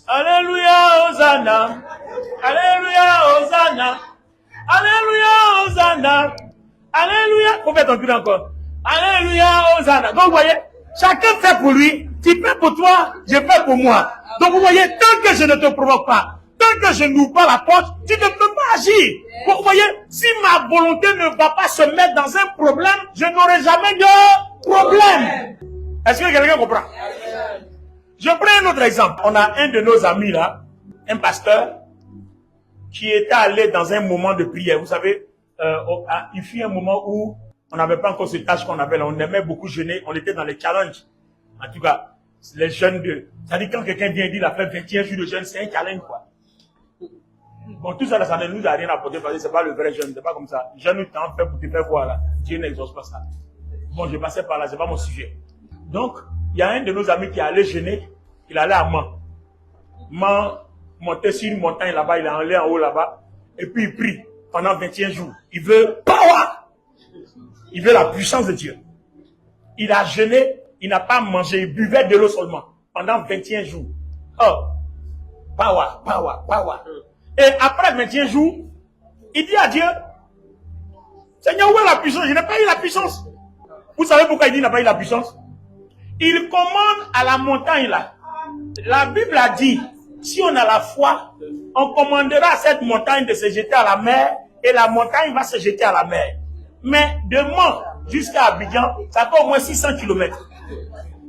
Alléluia, Hosanna. Alléluia, Hosanna. Alléluia, Hosanna. Alléluia. Faut faire ton curou encore. Alléluia, Hosanna. Donc, vous voyez, chacun fait pour lui. Tu fais pour toi, je fais pour moi. Donc, vous voyez, tant que je ne te provoque pas, tant que je n'ouvre pas la porte, tu ne peux pas agir. Vous voyez, si ma volonté ne va pas se mettre dans un problème, je n'aurai jamais de problème. Est-ce que quelqu'un comprend? Je prends un autre exemple. On a un de nos amis là, un pasteur, qui était allé dans un moment de prière. Vous savez, il fut un moment où on n'avait pas encore ce tâche qu'on avait là. On aimait beaucoup jeûner. On était dans les challenges. En tout cas, les jeûnes de... C'est-à-dire quand quelqu'un vient dire il a fait 21 jours de jeûne, c'est un challenge quoi. Bon, tout ça, ça ne nous a rien apporté parce que c'est pas le vrai jeûne. C'est pas comme ça. Jeûne t'en fait pour te faire voir là. Dieu n'exauce pas ça. Bon, je passais par là, c'est pas mon sujet. Donc, il y a un de nos amis qui allait jeûner. Il allait à Mans. Mans montait sur une montagne là-bas, il est allé en haut là-bas. Et puis il prie pendant 21 jours. Il veut power. Il veut la puissance de Dieu. Il a jeûné, il n'a pas mangé, il buvait de l'eau seulement. Pendant 21 jours. Oh, power. Et après 21 jours, il dit à Dieu, Seigneur, où est la puissance? Je n'ai pas eu la puissance. Vous savez pourquoi il dit qu'il n'a pas eu la puissance? Il commande à la montagne là. La Bible a dit, si on a la foi, on commandera à cette montagne de se jeter à la mer et la montagne va se jeter à la mer. Mais de Mans jusqu'à Abidjan, ça fait au moins 600 km.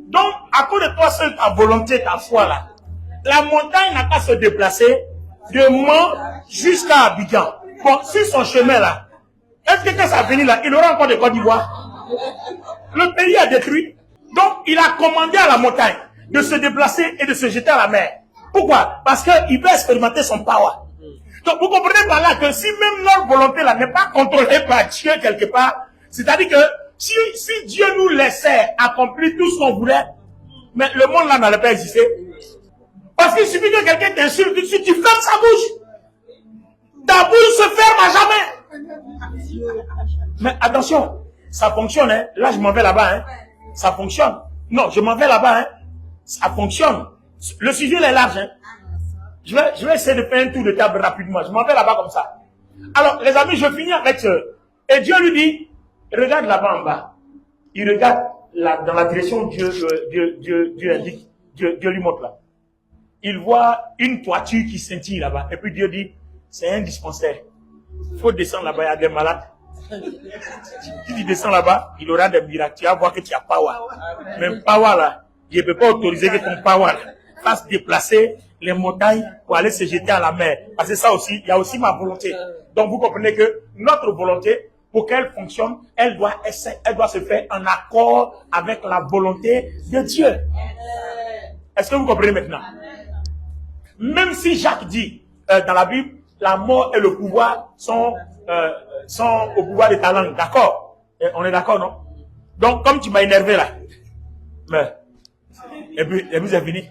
Donc, à cause de toi seul, ta volonté, ta foi là, la montagne n'a qu'à se déplacer de Mans jusqu'à Abidjan. Bon, sur son chemin là, est-ce que quand ça va venir là, il aura encore de Côte d'Ivoire? Le pays est détruit. Donc, il a commandé à la montagne de se déplacer et de se jeter à la mer. Pourquoi? Parce qu'il veut expérimenter son power. Donc, vous comprenez par là que si même notre volonté là n'est pas contrôlée par Dieu quelque part, c'est-à-dire que si Dieu nous laissait accomplir tout ce qu'on voulait, mais le monde là n'allait pas exister. Parce qu'il suffit que quelqu'un t'insulte, tout de suite tu fermes sa bouche. Ta bouche se ferme à jamais. Mais attention, ça fonctionne, hein. Là, je m'en vais là-bas, hein. Ça fonctionne. Non, je m'en vais là-bas, hein. Ça fonctionne. Le sujet est large, hein. Je vais essayer de faire un tour de table rapidement. Je m'en vais là-bas comme ça. Alors, les amis, je finis avec ce. Et Dieu lui dit, regarde là-bas en bas. Il regarde là, dans la direction où Dieu indique. Dieu lui montre là. Il voit une toiture qui scintille là-bas. Et puis Dieu dit, c'est un dispensaire. Il faut descendre là-bas, il y a des malades. Si tu descends là-bas, il aura des miracles. Tu vas voir que tu as power. Même power là, je ne peux pas autoriser que ton power là fasse déplacer les montagnes pour aller se jeter à la mer. Parce que ça aussi, il y a aussi ma volonté. Donc vous comprenez que notre volonté, pour qu'elle fonctionne, elle doit se faire en accord avec la volonté de Dieu. Est-ce que vous comprenez maintenant? Même si Jacques dit dans la Bible, la mort et le pouvoir sont au pouvoir de ta langue. D'accord? On est d'accord, non? Donc, comme tu m'as énervé là, et puis c'est fini.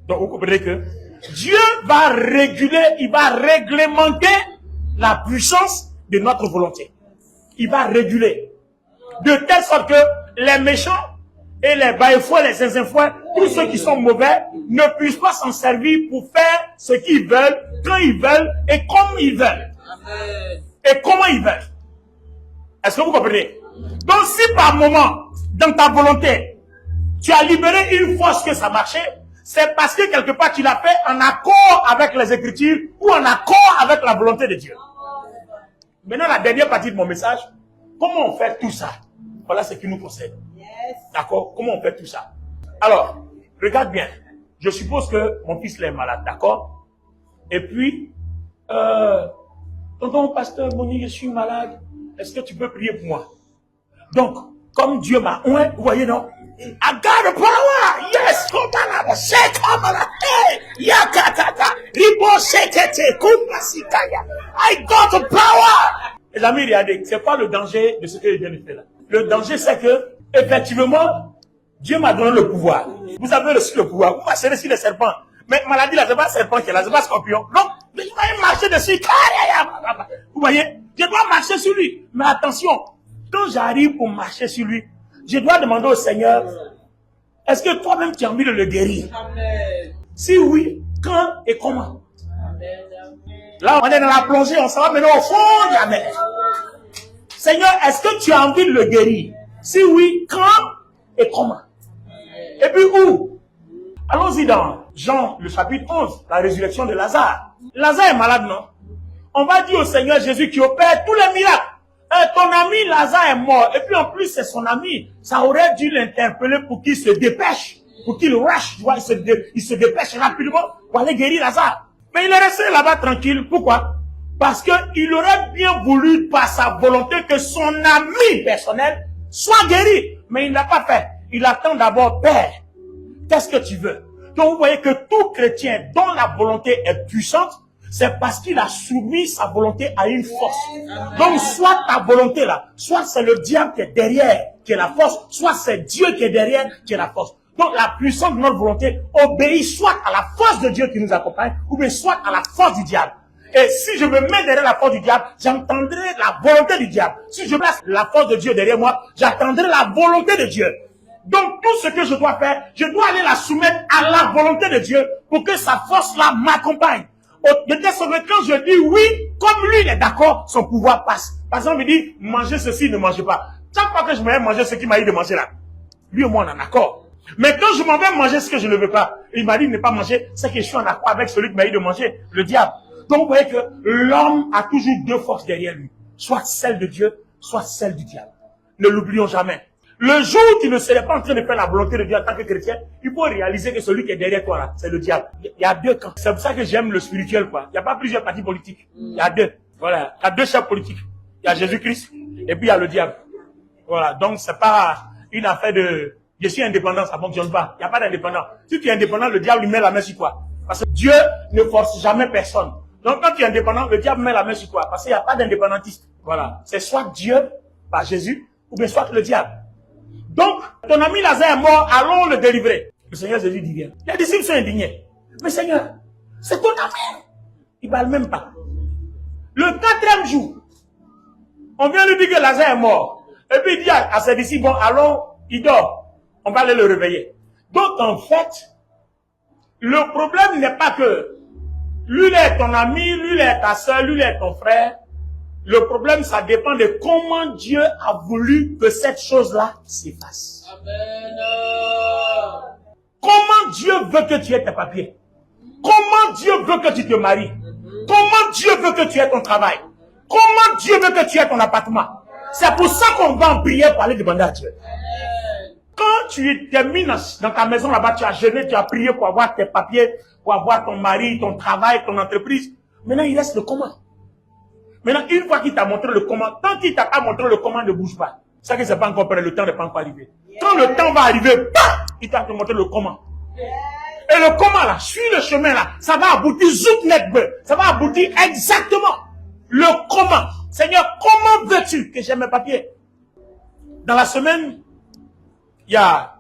Donc, vous comprenez que Dieu va réguler, il va réglementer la puissance de notre volonté. Il va réguler. De telle sorte que les méchants et les baïfouets, les zinzinfouets, tous ceux qui sont mauvais, ne puissent pas s'en servir pour faire ce qu'ils veulent, quand ils veulent et comme ils veulent. Et comment ils veulent. Est-ce que vous comprenez? Donc si par moment, dans ta volonté, tu as libéré une force que ça marchait, c'est parce que quelque part tu l'as fait en accord avec les Écritures ou en accord avec la volonté de Dieu. Maintenant, la dernière partie de mon message, comment on fait tout ça? Voilà ce qui nous concerne. D'accord? Comment on fait tout ça? Alors, regarde bien. Je suppose que mon fils est malade, d'accord? Et puis, tonton pasteur Monique, je suis malade. Est-ce que tu peux prier pour moi? Donc, comme Dieu m'a oint, vous voyez, non? I got the power! Yes! I got the power! Les amis, regardez, c'est pas le danger de ce que je viens de faire là. Le danger, c'est que, effectivement, Dieu m'a donné le pouvoir. Vous avez reçu le pouvoir. Vous marchez sur les serpents. Mais maladie là, c'est pas serpent qui est là, c'est pas scorpion. Donc, je dois marcher dessus. Vous voyez? Je dois marcher sur lui. Mais attention, quand j'arrive pour marcher sur lui, je dois demander au Seigneur, est-ce que toi-même tu as envie de le guérir? Amen. Si oui, quand et comment? Amen. Là, on est dans la plongée, on s'en va maintenant au fond de la mer. Seigneur, est-ce que tu as envie de le guérir? Si oui, quand et comment? Et puis où? Allons-y dans Jean, le chapitre 11, la résurrection de Lazare. Lazare est malade, non? On va dire au Seigneur Jésus qui opère tous les miracles. Ton ami Lazare est mort. Et puis en plus, c'est son ami. Ça aurait dû l'interpeller pour qu'il se dépêche. Pour qu'il rush. Tu vois, il se dépêche rapidement pour aller guérir Lazare. Mais il est resté là-bas tranquille. Pourquoi? Parce qu'il aurait bien voulu, par sa volonté, que son ami personnel soit guéri. Mais il ne l'a pas fait. Il attend d'abord, Père, qu'est-ce que tu veux? Donc vous voyez que tout chrétien dont la volonté est puissante, c'est parce qu'il a soumis sa volonté à une force. Donc, soit ta volonté là, soit c'est le diable qui est derrière, qui est la force, soit c'est Dieu qui est derrière, qui est la force. Donc, la puissance de notre volonté obéit soit à la force de Dieu qui nous accompagne, ou bien soit à la force du diable. Et si je me mets derrière la force du diable, j'entendrai la volonté du diable. Si je place la force de Dieu derrière moi, j'attendrai la volonté de Dieu. Donc, tout ce que je dois faire, je dois aller la soumettre à la volonté de Dieu pour que sa force là m'accompagne. De telle sorte que quand je dis oui, comme lui il est d'accord, son pouvoir passe. Par exemple, il dit, mangez ceci, ne mangez pas. Chaque fois que je vais manger ce qu'il m'a dit de manger là, lui et moi on est en accord. Mais quand je m'en vais manger ce que je ne veux pas, il m'a dit de ne pas manger, c'est que je suis en accord avec celui qui m'a dit de manger, le diable. Donc vous voyez que l'homme a toujours deux forces derrière lui. Soit celle de Dieu, soit celle du diable. Ne l'oublions jamais. Le jour où tu ne serais pas en train de faire la volonté de Dieu en tant que chrétien, il faut réaliser que celui qui est derrière toi là, c'est le diable. Il y a deux camps. C'est pour ça que j'aime le spirituel, quoi. Il n'y a pas plusieurs partis politiques. Il y a deux. Voilà. Il y a deux chefs politiques. Il y a Jésus-Christ et puis il y a le diable. Voilà. Donc c'est pas une affaire de je suis indépendant, ça fonctionne pas. Il n'y a pas d'indépendant. Si tu es indépendant, le diable lui met la main sur toi. Parce que Dieu ne force jamais personne. Donc quand tu es indépendant, le diable met la main sur toi. Parce qu'il n'y a pas d'indépendantiste. Voilà. C'est soit Dieu par Jésus ou bien soit le diable. Donc, ton ami Lazare est mort, allons le délivrer. Le Seigneur Jésus dit bien. Les disciples sont indignés. Mais Seigneur, c'est ton ami. Il ne parle même pas. Le 4e jour, on vient lui dire que Lazare est mort. Et puis il dit à ses disciples, bon, allons, il dort. On va aller le réveiller. Donc, en fait, le problème n'est pas que lui est ton ami, lui est ta soeur, lui est ton frère. Le problème, ça dépend de comment Dieu a voulu que cette chose-là s'efface. Amen. Comment Dieu veut que tu aies tes papiers? Comment Dieu veut que tu te maries? Comment Dieu veut que tu aies ton travail? Comment Dieu veut que tu aies ton appartement? C'est pour ça qu'on va en prière pour aller demander à Dieu. Quand tu termines dans ta maison là-bas, tu as jeûné, tu as prié pour avoir tes papiers, pour avoir ton mari, ton travail, ton entreprise. Maintenant, il reste le comment. Maintenant, une fois qu'il t'a montré le comment, tant qu'il t'a pas montré le comment, ne bouge pas. Ça que c'est pas encore prêt, le temps n'est pas encore arrivé. Quand le temps va arriver, bam, il t'a montré le comment. Et le comment là, suis le chemin là, ça va aboutir zout net, ça va aboutir exactement. Le comment. Seigneur, comment veux-tu que j'ai mes papiers? Dans la semaine, il y a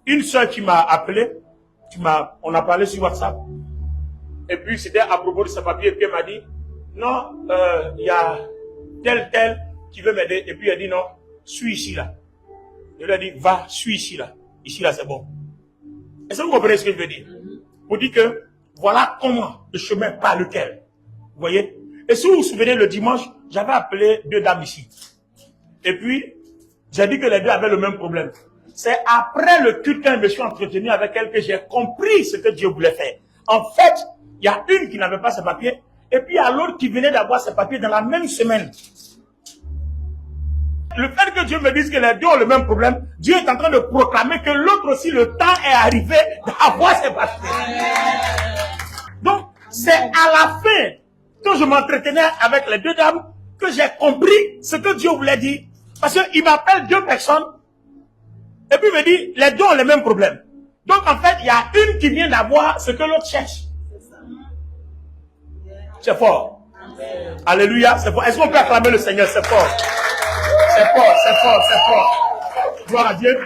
une soeur qui m'a appelé, on a parlé sur WhatsApp, et puis c'était à propos de ses papiers, et puis elle m'a dit, non, il y a tel qui veut m'aider, et puis elle dit non, suis ici là. Je lui ai dit, va, suis ici là c'est bon. Est-ce que vous comprenez ce que je veux dire? Pour dire que, voilà comment le chemin par lequel, vous voyez? Et si vous vous souvenez, le dimanche, j'avais appelé 2 dames ici, et puis, j'ai dit que les 2 avaient le même problème. C'est après le culte que je me suis entretenu avec elle que j'ai compris ce que Dieu voulait faire. En fait, il y a une qui n'avait pas ses papiers, et puis il y a l'autre qui venait d'avoir ses papiers dans la même semaine. Le fait que Dieu me dise que les 2 ont le même problème, Dieu est en train de proclamer que l'autre aussi, le temps est arrivé d'avoir ses papiers. Donc, c'est à la fin, quand je m'entretenais avec les 2 dames, que j'ai compris ce que Dieu voulait dire. Parce qu'il m'appelle 2 personnes, et puis il me dit, les 2 ont les mêmes problèmes. Donc en fait, il y a une qui vient d'avoir ce que l'autre cherche. C'est fort. Amen. Alléluia, c'est fort. Est-ce qu'on peut acclamer le Seigneur? C'est fort. C'est fort, c'est fort, c'est fort. Gloire à Dieu.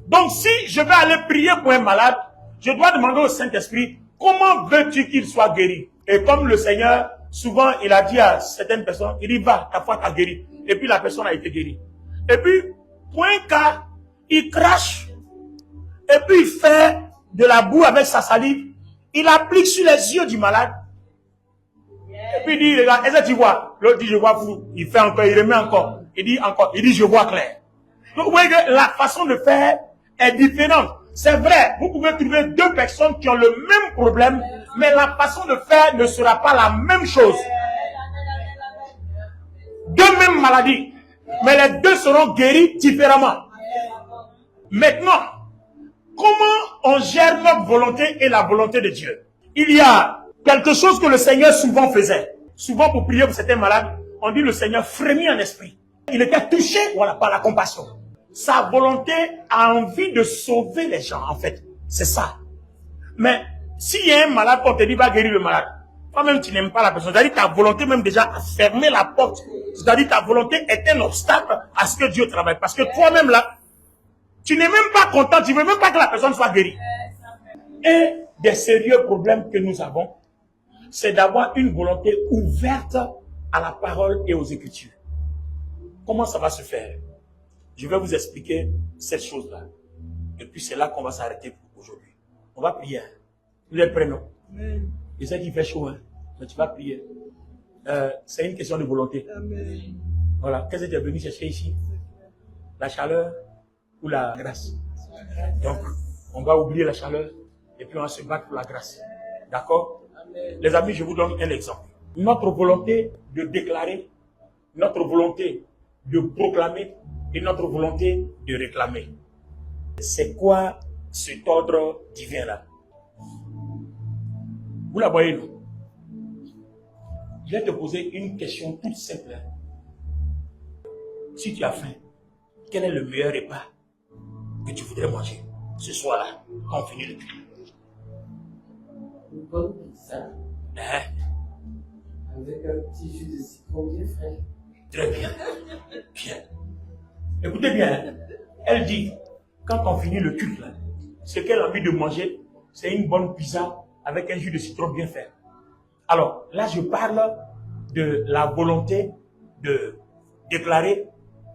Donc si je vais aller prier pour un malade, je dois demander au Saint-Esprit, comment veux-tu qu'il soit guéri? Et comme le Seigneur, souvent, il a dit à certaines personnes, il dit, va, ta foi t'a guéri. Et puis la personne a été guérie. Et puis, point K, il crache, et puis il fait de la boue avec sa salive, il applique sur les yeux du malade, et puis il dit, regarde, est-ce que tu vois? L'autre dit, je vois flou. Il fait encore, il remet encore. Il dit encore, il dit, je vois clair. Donc vous voyez que la façon de faire est différente. C'est vrai, vous pouvez trouver 2 personnes qui ont le même problème, mais la façon de faire ne sera pas la même chose. 2 mêmes maladies, mais les 2 seront guéris différemment. Maintenant, comment on gère notre volonté et la volonté de Dieu? Il y a quelque chose que le Seigneur souvent faisait. Souvent pour prier pour certains malades, on dit le Seigneur frémit en esprit. Il était touché, voilà, par la compassion. Sa volonté a envie de sauver les gens, en fait. C'est ça. Mais s'il y a un malade, on te dit va guérir le malade. Toi-même, tu n'aimes pas la personne. C'est-à-dire ta volonté même déjà a fermé la porte. C'est-à-dire ta volonté est un obstacle à ce que Dieu travaille. Parce que toi-même là, tu n'es même pas content, tu ne veux même pas que la personne soit guérie. Un des sérieux problèmes que nous avons, c'est d'avoir une volonté ouverte à la parole et aux Écritures. Comment ça va se faire? Je vais vous expliquer cette chose-là. Et puis c'est là qu'on va s'arrêter pour aujourd'hui. On va prier. Vous êtes prêts, non? Je sais qu'il fait chaud, hein? Mais tu vas prier. C'est une question de volonté. Amen. Voilà. Qu'est-ce que tu es venu chercher ici? La chaleur ou la grâce? Donc, on va oublier la chaleur et puis on va se battre pour la grâce. D'accord? Les amis, je vous donne un exemple. Notre volonté de déclarer, notre volonté de proclamer et notre volonté de réclamer. C'est quoi cet ordre divin-là? Vous la voyez, non? Je vais te poser une question toute simple. Si tu as faim, quel est le meilleur repas que tu voudrais manger ce soir-là, quand on finit le culte? Une bonne pizza. Avec un petit jus de citron bien frais. Très bien. Bien. Écoutez bien. Elle dit, quand on finit le culte, là, ce qu'elle a envie de manger, c'est une bonne pizza avec un jus de citron bien fait. Alors, là, je parle de la volonté de déclarer,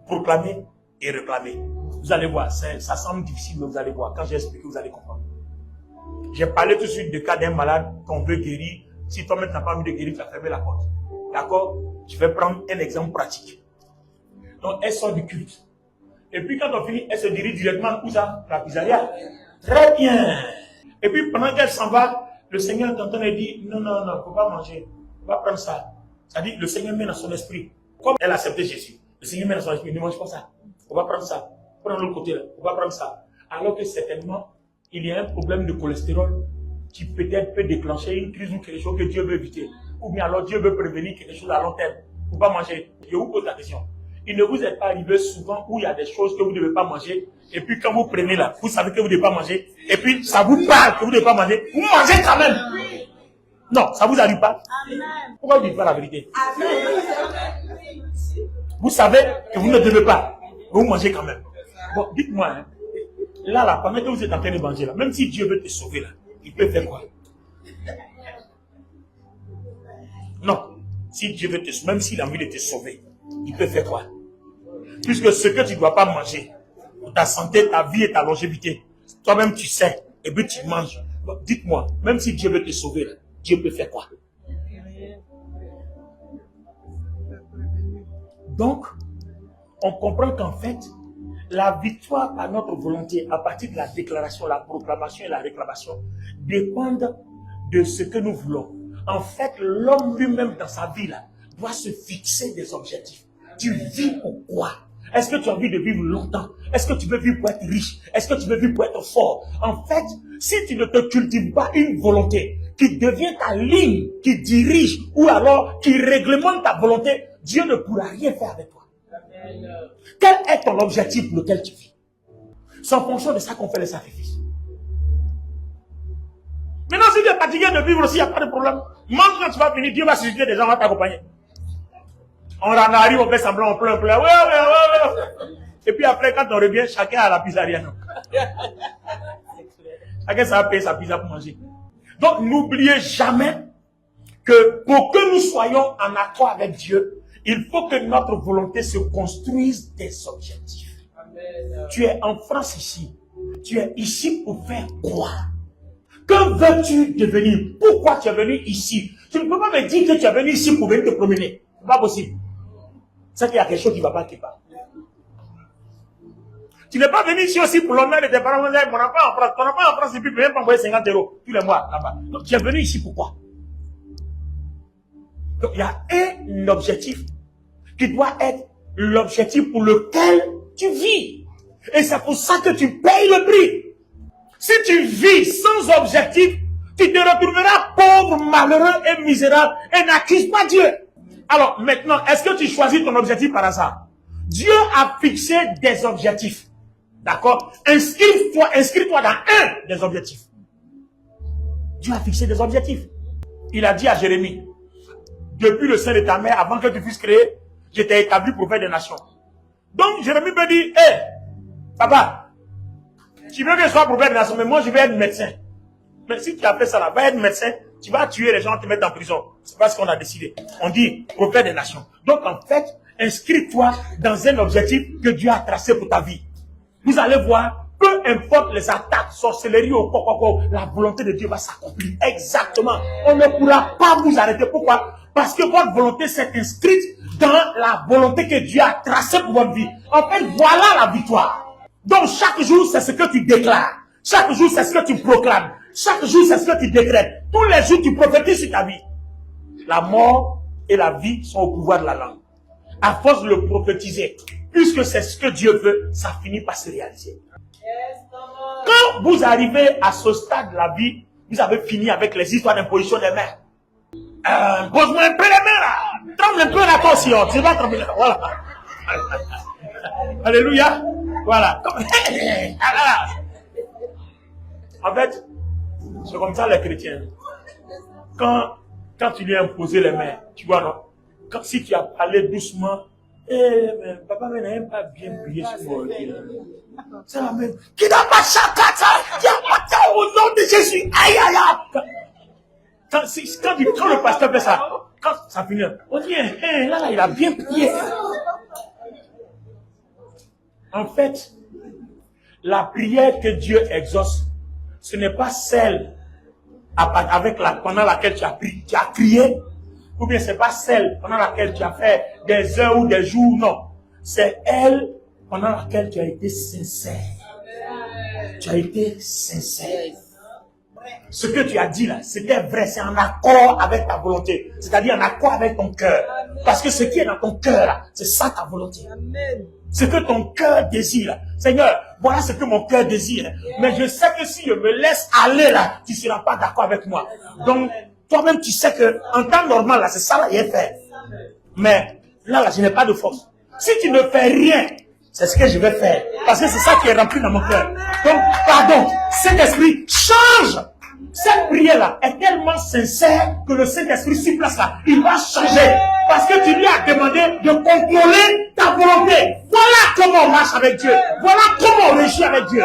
proclamer et réclamer. Vous allez voir, ça semble difficile, mais vous allez voir. Quand j'ai expliqué, vous allez comprendre. J'ai parlé tout de suite du cas d'un malade qu'on veut guérir. Si toi-même tu n'as pas envie de guérir, tu as fermé la porte. D'accord? Je vais prendre un exemple pratique. Donc, elle sort du culte. Et puis, quand on finit, elle se dirige directement où ça? La pizzeria. Très bien. Et puis, pendant qu'elle s'en va, le Seigneur t'entend et dit, non, non, non, il ne faut pas manger. On va prendre ça. C'est-à-dire, le Seigneur met dans son esprit. Comme elle a accepté Jésus, le Seigneur met dans son esprit, ne mange pas ça. On va prendre ça. Prends l'autre côté là. On va prendre ça. Alors que certainement, il y a un problème de cholestérol qui peut-être peut déclencher une crise ou quelque chose que Dieu veut éviter. Ou bien alors Dieu veut prévenir quelque chose à long terme. Vous ne pouvez pas manger. Je vous pose la question. Il ne vous est pas arrivé souvent où il y a des choses que vous ne devez pas manger. Et puis quand vous prenez là, vous savez que vous ne devez pas manger. Et puis ça vous parle que vous ne devez pas manger. Vous mangez quand même. Non, ça ne vous arrive pas. Pourquoi vous ne dites pas la vérité? Vous savez que vous ne devez pas. Vous mangez quand même. Bon, dites-moi, hein, là, pendant que vous êtes en train de manger, là, même si Dieu veut te sauver, là, il peut faire quoi? Non. Si Dieu veut te sauver, même s'il a envie de te sauver, il peut faire quoi? Puisque ce que tu ne dois pas manger, pour ta santé, ta vie et ta longévité, toi-même tu sais, et puis tu manges. Bon, dites-moi, même si Dieu veut te sauver, là, Dieu peut faire quoi? Donc, on comprend qu'en fait, la victoire par notre volonté, à partir de la déclaration, la proclamation et la réclamation, dépendent de ce que nous voulons. En fait, l'homme lui-même dans sa vie là, doit se fixer des objectifs. Tu vis pour quoi? Est-ce que tu as envie de vivre longtemps? Est-ce que tu veux vivre pour être riche? Est-ce que tu veux vivre pour être fort? En fait, si tu ne te cultives pas une volonté qui devient ta ligne, qui dirige ou alors qui réglemente ta volonté, Dieu ne pourra rien faire avec toi. Quel est ton objectif pour lequel tu vis? C'est en fonction de ça qu'on fait les sacrifices. Maintenant, si tu es fatigué de vivre aussi, il n'y a pas de problème. Même quand tu vas finir, Dieu va susciter des gens, va t'accompagner. On en arrive, on fait semblant, on pleure, ouais. Et puis après, quand on revient, chacun a la pizzeria. Chacun ça va payer sa pizza pour manger. Donc, n'oubliez jamais que pour que nous soyons en accord avec Dieu, il faut que notre volonté se construise des objectifs. Amen. Tu es en France ici. Tu es ici pour faire quoi? Que veux-tu devenir? Pourquoi tu es venu ici? Tu ne peux pas me dire que tu es venu ici pour venir te promener. Ce n'est pas possible. C'est qu'il y a quelque chose qui ne va pas quelque part. Tu n'es pas venu ici aussi pour l'honneur de tes parents. Mon enfant en France. Ton enfant en France, et puis même pas envoyer 50 € tous les mois là-bas. Donc tu es venu ici pourquoi? Donc il y a un objectif qui doit être l'objectif pour lequel tu vis. Et c'est pour ça que tu payes le prix. Si tu vis sans objectif, tu te retrouveras pauvre, malheureux et misérable et n'accuse pas Dieu. Alors maintenant, est-ce que tu choisis ton objectif par hasard? Dieu a fixé des objectifs. D'accord? Inscris-toi dans un des objectifs. Dieu a fixé des objectifs. Il a dit à Jérémie, depuis le sein de ta mère, avant que tu puisses créer, je t'ai établi pour faire des nations. Donc Jérémie peut dire, hé, papa, tu veux que je sois prophète des nations, mais moi je vais être médecin. Mais si tu as fait ça là, va être médecin, tu vas tuer les gens, te mettre en prison. C'est pas ce qu'on a décidé. On dit prophète des nations. Donc en fait, inscris-toi dans un objectif que Dieu a tracé pour ta vie. Vous allez voir, peu importe les attaques, sorcellerie ou quoi, la volonté de Dieu va s'accomplir. Exactement. On ne pourra pas vous arrêter. Pourquoi? Parce que votre volonté s'est inscrite dans la volonté que Dieu a tracée pour votre vie. En fait, voilà la victoire. Donc chaque jour, c'est ce que tu déclares. Chaque jour, c'est ce que tu proclames. Chaque jour, c'est ce que tu décrètes. Tous les jours, tu prophétises sur ta vie. La mort et la vie sont au pouvoir de la langue. À force de le prophétiser, puisque c'est ce que Dieu veut, ça finit par se réaliser. Quand vous arrivez à ce stade de la vie, vous avez fini avec les histoires d'imposition des mains. Pose-moi un peu les mains là. Tremble un peu là, toi aussi. Tu vas trembler là. Voilà. Alléluia. Voilà. En fait, c'est comme ça les chrétiens. Quand tu lui as imposé les mains, tu vois, non? Si tu as parlé doucement, mais papa n'a pas bien prié sur moi. C'est la même. Qui n'a pas chacata, qui n'a pas au nom de Jésus. Aïe, aïe, aïe. Quand le pasteur fait ça, quand ça finit, on dit, là, il a bien prié. En fait, la prière que Dieu exauce, ce n'est pas celle pendant laquelle tu as crié, ou bien c'est pas celle pendant laquelle tu as fait des heures ou des jours, non. C'est elle pendant laquelle tu as été sincère. Tu as été sincère. Ce que tu as dit là, c'était vrai, c'est en accord avec ta volonté, c'est-à-dire en accord avec ton cœur. Parce que ce qui est dans ton cœur, là, c'est ça ta volonté. Ce que ton cœur désire. Seigneur, voilà ce que mon cœur désire. Mais je sais que si je me laisse aller là, tu ne seras pas d'accord avec moi. Donc, toi-même, tu sais que en temps normal, là, c'est ça là, il est fait. Mais là, je n'ai pas de force. Si tu ne fais rien, c'est ce que je vais faire. Parce que c'est ça qui est rempli dans mon cœur. Donc, pardon, Saint-Esprit, change. Cette prière-là est tellement sincère que le Saint-Esprit sur place là, il va changer. Parce que tu lui as demandé de contrôler ta volonté. Voilà comment on marche avec Dieu. Voilà comment on réagit avec Dieu.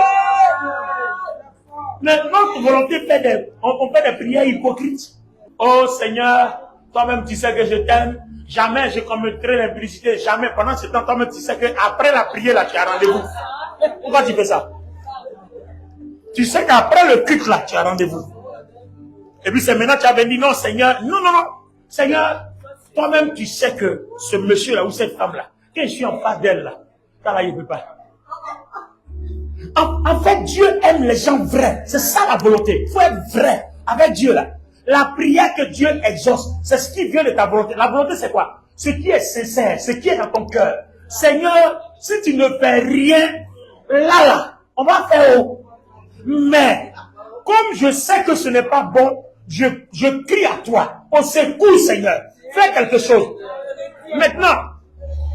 Mais notre volonté on fait des prières hypocrites. Oh Seigneur, toi-même tu sais que je t'aime. Jamais je commettrai l'impudicité. Jamais. Pendant ce temps, toi-même tu sais qu'après la prière là, tu as rendez-vous. Pourquoi tu fais ça? Tu sais qu'après le culte là, tu as rendez-vous. Et puis c'est maintenant que tu as dit non Seigneur, non. Seigneur, toi-même tu sais que ce monsieur là ou cette femme là, quand je suis en face d'elle là, là il ne peut pas. En fait, Dieu aime les gens vrais. C'est ça la volonté. Il faut être vrai avec Dieu là. La prière que Dieu exauce, c'est ce qui vient de ta volonté. La volonté c'est quoi? Ce qui est sincère, ce qui est dans ton cœur. Seigneur, si tu ne fais rien, là, on va faire haut. Mais, comme je sais que ce n'est pas bon, je crie à toi. Au secours, Seigneur. Fais quelque chose. Maintenant,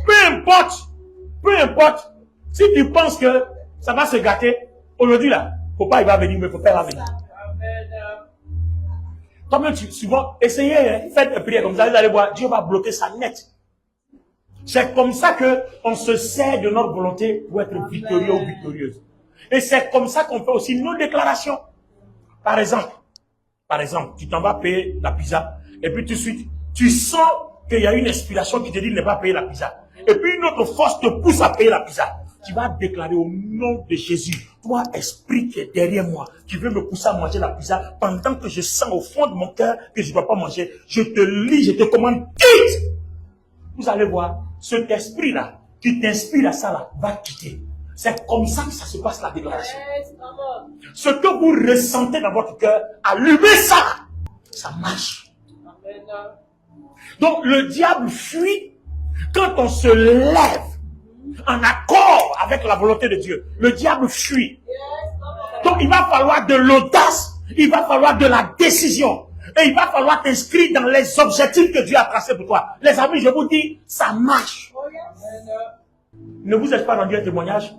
peu importe, si tu penses que ça va se gâter, aujourd'hui là, faut pas, il va venir, mais faut pas venir. Toi-même, souvent, essayez, faites une prière comme ça, vous allez voir, Dieu va bloquer ça net. C'est comme ça que on se sert de notre volonté pour être victorieux ou victorieuse. Et c'est comme ça qu'on fait aussi nos déclarations. Par exemple, tu t'en vas payer la pizza, et puis tout de suite, tu sens qu'il y a une inspiration qui te dit de ne pas payer la pizza. Et puis une autre force te pousse à payer la pizza. Tu vas déclarer au nom de Jésus, toi, esprit qui est derrière moi, qui veut me pousser à manger la pizza, pendant que je sens au fond de mon cœur que je ne dois pas manger, je te lis, je te commande, quitte! Vous allez voir, cet esprit-là, qui t'inspire à ça, là, va quitter. C'est comme ça que ça se passe, la déclaration. Ce que vous ressentez dans votre cœur, allumez ça. Ça marche. Donc, le diable fuit quand on se lève en accord avec la volonté de Dieu. Le diable fuit. Donc, il va falloir de l'audace. Il va falloir de la décision. Et il va falloir t'inscrire dans les objectifs que Dieu a tracés pour toi. Les amis, je vous dis, ça marche. Ne vous êtes pas rendu un témoignage?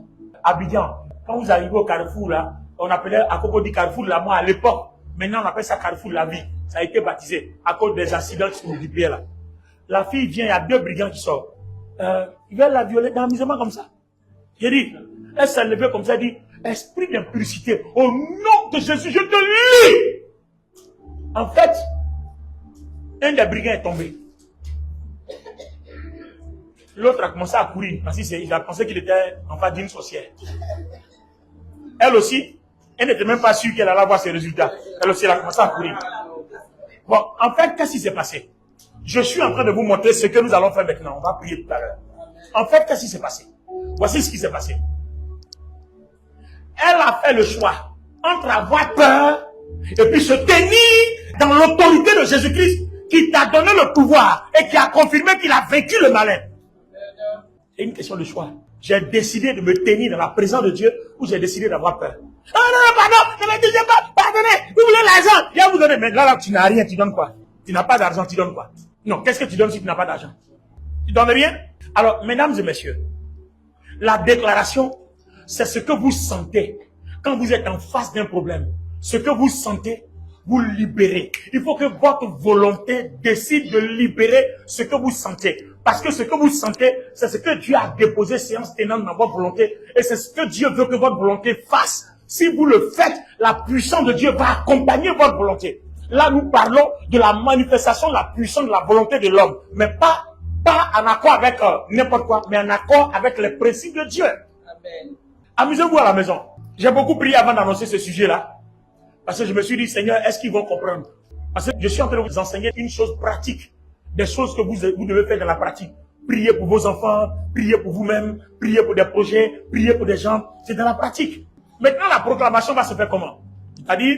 Abidjan, quand vous arrivez au Carrefour, là, on appelait à Cocody Carrefour la mort à l'époque. Maintenant, on appelle ça Carrefour la vie. Ça a été baptisé à cause des accidents qui se multiplient là. La fille vient, il y a 2 brigands qui sortent. Ils veulent la violer dans l'amusement comme ça. J'ai dit, elle s'est levée comme ça, elle dit, esprit d'impudicité, au nom de Jésus, je te lis. En fait, un des brigands est tombé. L'autre a commencé à courir parce qu'il a pensé qu'il était en face d'une sorcière. Elle aussi, elle n'était même pas sûre qu'elle allait avoir ses résultats. Elle aussi, elle a commencé à courir. Bon, en fait, qu'est-ce qui s'est passé? Je suis en train de vous montrer ce que nous allons faire maintenant. On va prier tout à l'heure. En fait, qu'est-ce qui s'est passé? Voici ce qui s'est passé. Elle a fait le choix entre avoir peur et puis se tenir dans l'autorité de Jésus-Christ qui t'a donné le pouvoir et qui a confirmé qu'il a vaincu le malin. C'est une question de choix. J'ai décidé de me tenir dans la présence de Dieu ou j'ai décidé d'avoir peur. Oh non, pardon, ne me disais pas, pardonnez, vous voulez l'argent, viens vous donner. Mais là, tu n'as rien, tu donnes quoi? Tu n'as pas d'argent, tu donnes quoi? Non, qu'est-ce que tu donnes si tu n'as pas d'argent? Tu donnes rien? Alors, mesdames et messieurs, la déclaration, c'est ce que vous sentez quand vous êtes en face d'un problème. Ce que vous sentez, vous libérez. Il faut que votre volonté décide de libérer ce que vous sentez. Parce que ce que vous sentez, c'est ce que Dieu a déposé séance tenante dans votre volonté. Et c'est ce que Dieu veut que votre volonté fasse. Si vous le faites, la puissance de Dieu va accompagner votre volonté. Là, nous parlons de la manifestation de la puissance de la volonté de l'homme. Mais pas en accord avec n'importe quoi, mais en accord avec les principes de Dieu. Amen. Amusez-vous à la maison. J'ai beaucoup prié avant d'annoncer ce sujet-là. Parce que je me suis dit, Seigneur, est-ce qu'ils vont comprendre? Parce que je suis en train de vous enseigner une chose pratique. Des choses que vous devez faire dans la pratique. Prier pour vos enfants, prier pour vous-même, prier pour des projets, prier pour des gens. C'est dans la pratique. Maintenant, la proclamation va se faire comment? C'est-à-dire,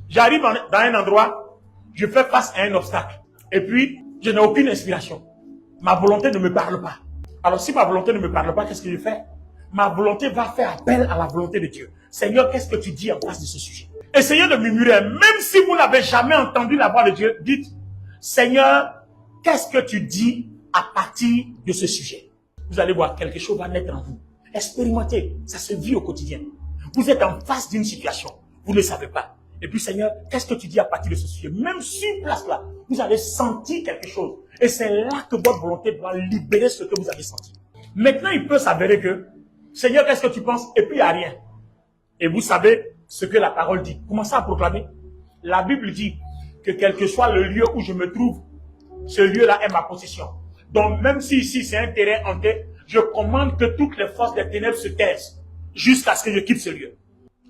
j'arrive dans un endroit, je fais face à un obstacle. Et puis, je n'ai aucune inspiration. Ma volonté ne me parle pas. Alors si ma volonté ne me parle pas, qu'est-ce que je fais? Ma volonté va faire appel à la volonté de Dieu. Seigneur, qu'est-ce que tu dis en face de ce sujet? Essayez de murmurer. Même si vous n'avez jamais entendu la voix de Dieu, dites, Seigneur, qu'est-ce que tu dis à partir de ce sujet? Vous allez voir, quelque chose va naître en vous. Expérimentez, ça se vit au quotidien. Vous êtes en face d'une situation, vous ne le savez pas. Et puis Seigneur, qu'est-ce que tu dis à partir de ce sujet? Même sur place là, vous allez sentir quelque chose. Et c'est là que votre volonté doit libérer ce que vous avez senti. Maintenant, il peut s'avérer que, Seigneur, qu'est-ce que tu penses? Et puis il n'y a rien. Et vous savez ce que la parole dit. Commencez à proclamer. La Bible dit que quel que soit le lieu où je me trouve, ce lieu-là est ma possession. Donc même si ici c'est un terrain hanté, je commande que toutes les forces des ténèbres se taisent jusqu'à ce que je quitte ce lieu.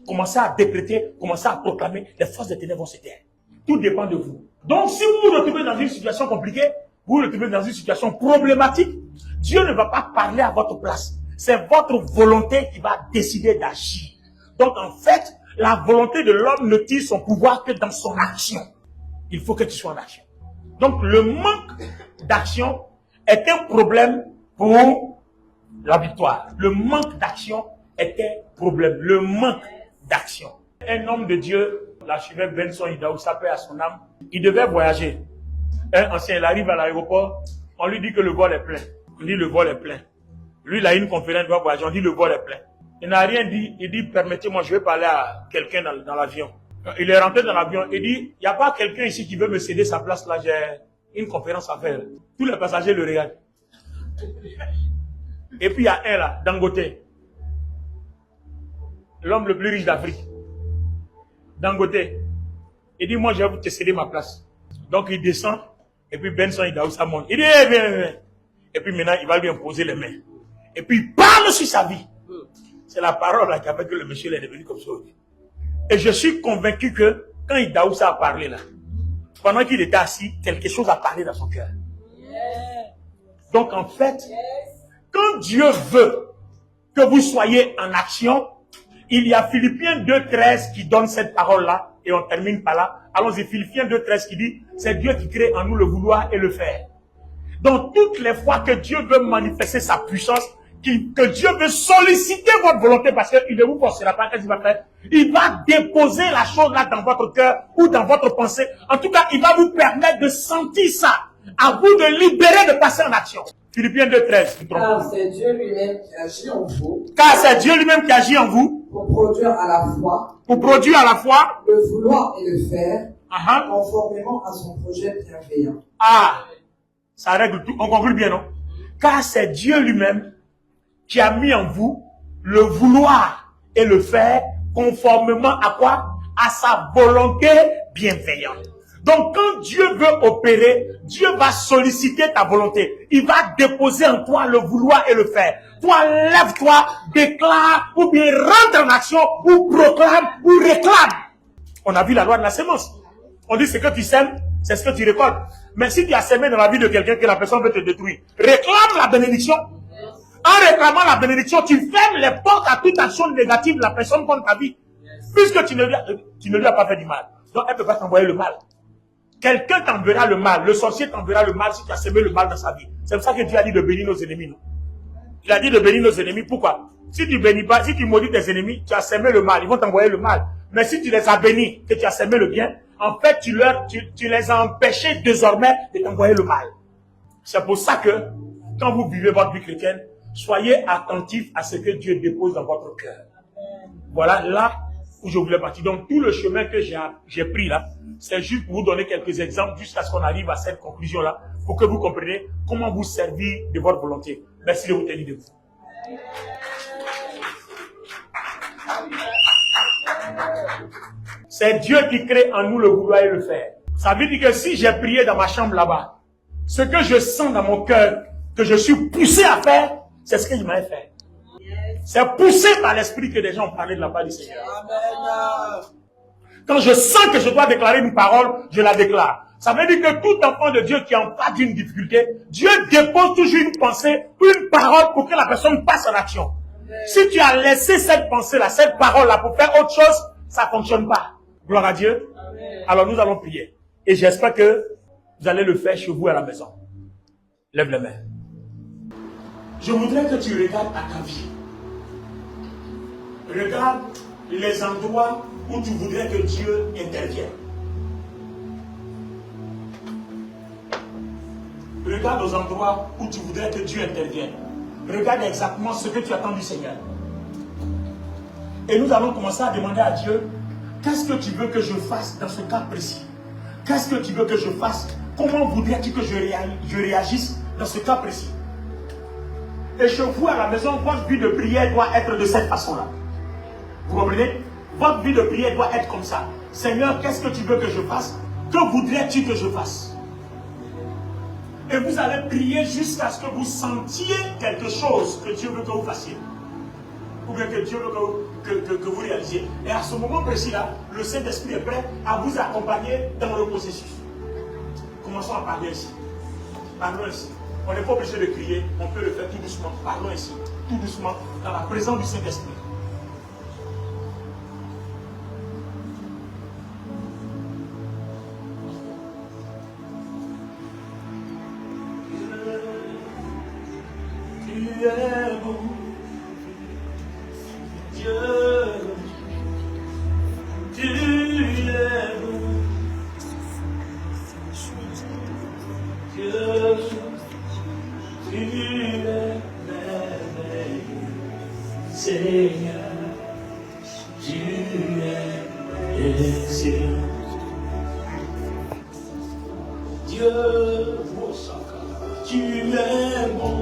Commencez à décréter, commencez à proclamer, les forces des ténèbres vont se taire. Tout dépend de vous. Donc si vous vous retrouvez dans une situation compliquée, vous vous retrouvez dans une situation problématique, Dieu ne va pas parler à votre place. C'est votre volonté qui va décider d'agir. Donc en fait, la volonté de l'homme ne tire son pouvoir que dans son action. Il faut que tu sois en action. Donc le manque d'action est un problème pour la victoire. Le manque d'action est un problème. Le manque d'action. Un homme de Dieu, l'archevêque Benson Idaoussa, paix à son âme, il devait voyager. Un ancien, il arrive à l'aéroport, on lui dit que le vol est plein. On dit le vol est plein. Lui, il a une conférence, il doit voyager, on dit le vol est plein. Il n'a rien dit, il dit permettez-moi, je vais parler à quelqu'un dans l'avion. Il est rentré dans l'avion, il dit, il n'y a pas quelqu'un ici qui veut me céder sa place là, j'ai une conférence à faire. Tous les passagers le regardent. Et puis il y a un là, Dangote. L'homme le plus riche d'Afrique. Dangote. Il dit, moi je vais vous te céder ma place. Donc il descend, et puis Benson Idaoussa monte. Il dit, viens. Et puis maintenant, il va lui imposer les mains. Et puis il parle sur sa vie. C'est la parole là qui a fait que le monsieur est devenu comme ça. Et je suis convaincu que quand Idaoussa a parlé là, pendant qu'il était assis, quelque chose a parlé dans son cœur. Donc en fait, quand Dieu veut que vous soyez en action, il y a Philippiens 2.13 qui donne cette parole-là, et on termine par là. Allons-y, Philippiens 2.13 qui dit, c'est Dieu qui crée en nous le vouloir et le faire. Donc toutes les fois que Dieu veut manifester sa puissance, que Dieu veut solliciter votre volonté, parce qu'il ne vous forcera pas, qu'est-ce qu'il va faire? Il va déposer la chose là dans votre cœur ou dans votre pensée. En tout cas, il va vous permettre de sentir ça. À vous de libérer, de passer en action. Philippiens 2.13. Car c'est Dieu lui-même qui agit en vous. Car c'est Dieu lui-même qui agit en vous. Pour produire à la fois. Pour produire à la fois. Le vouloir et le faire. Conformément à son projet bienveillant. Ah, ça règle tout. On conclut bien, non? Car c'est Dieu lui-même qui a mis en vous le vouloir et le faire conformément à quoi? À sa volonté bienveillante. Donc quand Dieu veut opérer, Dieu va solliciter ta volonté. Il va déposer en toi le vouloir et le faire. Toi, lève-toi, déclare, ou bien rentre en action, ou proclame, ou réclame. On a vu la loi de la sémence. On dit ce que tu sèmes, c'est ce que tu récoltes. Mais si tu as sémé dans la vie de quelqu'un que la personne veut te détruire, réclame la bénédiction. En réclamant la bénédiction, tu fermes les portes à toute action négative de la personne contre ta vie. Puisque tu ne lui as pas fait du mal. Donc elle ne peut pas t'envoyer le mal. Quelqu'un t'enverra le mal. Le sorcier t'enverra le mal si tu as semé le mal dans sa vie. C'est pour ça que Dieu a dit de bénir nos ennemis. Non? Il a dit de bénir nos ennemis. Pourquoi? Si tu bénis pas, si tu maudis tes ennemis, tu as semé le mal. Ils vont t'envoyer le mal. Mais si tu les as bénis, que tu as semé le bien, en fait, tu les as empêchés désormais de t'envoyer le mal. C'est pour ça que, quand vous vivez votre vie chrétienne, soyez attentifs à ce que Dieu dépose dans votre cœur. Voilà là où je voulais partir. Donc tout le chemin que j'ai pris là, c'est juste pour vous donner quelques exemples jusqu'à ce qu'on arrive à cette conclusion-là, pour que vous compreniez comment vous servir de votre volonté. Merci de vous tenir debout. C'est Dieu qui crée en nous le vouloir et le faire. Ça veut dire que si j'ai prié dans ma chambre là-bas, ce que je sens dans mon cœur, que je suis poussé à faire, c'est ce que je m'avais fait. C'est poussé par l'esprit que des gens ont parlé de la part du Seigneur. Amen. Quand je sens que je dois déclarer une parole, je la déclare. Ça veut dire que tout enfant de Dieu qui est en face d'une difficulté, Dieu dépose toujours une pensée, une parole pour que la personne passe en action. Amen. Si tu as laissé cette pensée-là, cette parole-là pour faire autre chose, ça ne fonctionne pas. Gloire à Dieu. Amen. Alors nous allons prier. Et j'espère que vous allez le faire chez vous à la maison. Lève les mains. Je voudrais que tu regardes à ta vie. Regarde les endroits où tu voudrais que Dieu intervienne. Regarde aux endroits où tu voudrais que Dieu intervienne. Regarde exactement ce que tu attends du Seigneur. Et nous allons commencer à demander à Dieu, qu'est-ce que tu veux que je fasse dans ce cas précis? Qu'est-ce que tu veux que je fasse? Comment voudrais-tu que je réagisse dans ce cas précis? Et chez vous à la maison, votre vie de prière doit être de cette façon-là. Vous comprenez? Votre vie de prière doit être comme ça. Seigneur, qu'est-ce que tu veux que je fasse? Que voudrais-tu que je fasse? Et vous allez prier jusqu'à ce que vous sentiez quelque chose que Dieu veut que vous fassiez. Ou bien que Dieu veut que vous réalisiez. Et à ce moment précis-là, le Saint-Esprit est prêt à vous accompagner dans le processus. Commençons à parler ici. Parlons ici. On n'est pas obligé de crier, on peut le faire tout doucement. Parlons ici, tout doucement, dans la présence du Saint-Esprit. Tu es bon, Dieu, tu es bon, Dieu, tu es merveilleux, Seigneur, tu es excellent, Dieu, tu es bon.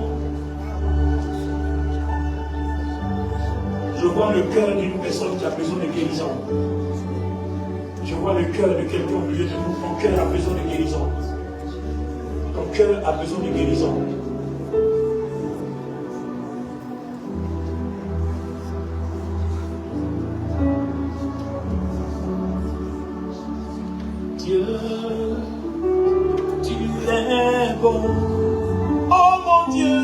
Je vois le cœur d'une personne qui a besoin de guérison. Je vois le cœur de quelqu'un au milieu de nous. Ton cœur a besoin de guérison. Ton cœur a besoin de guérison. Dieu, tu es bon. Oh mon Dieu,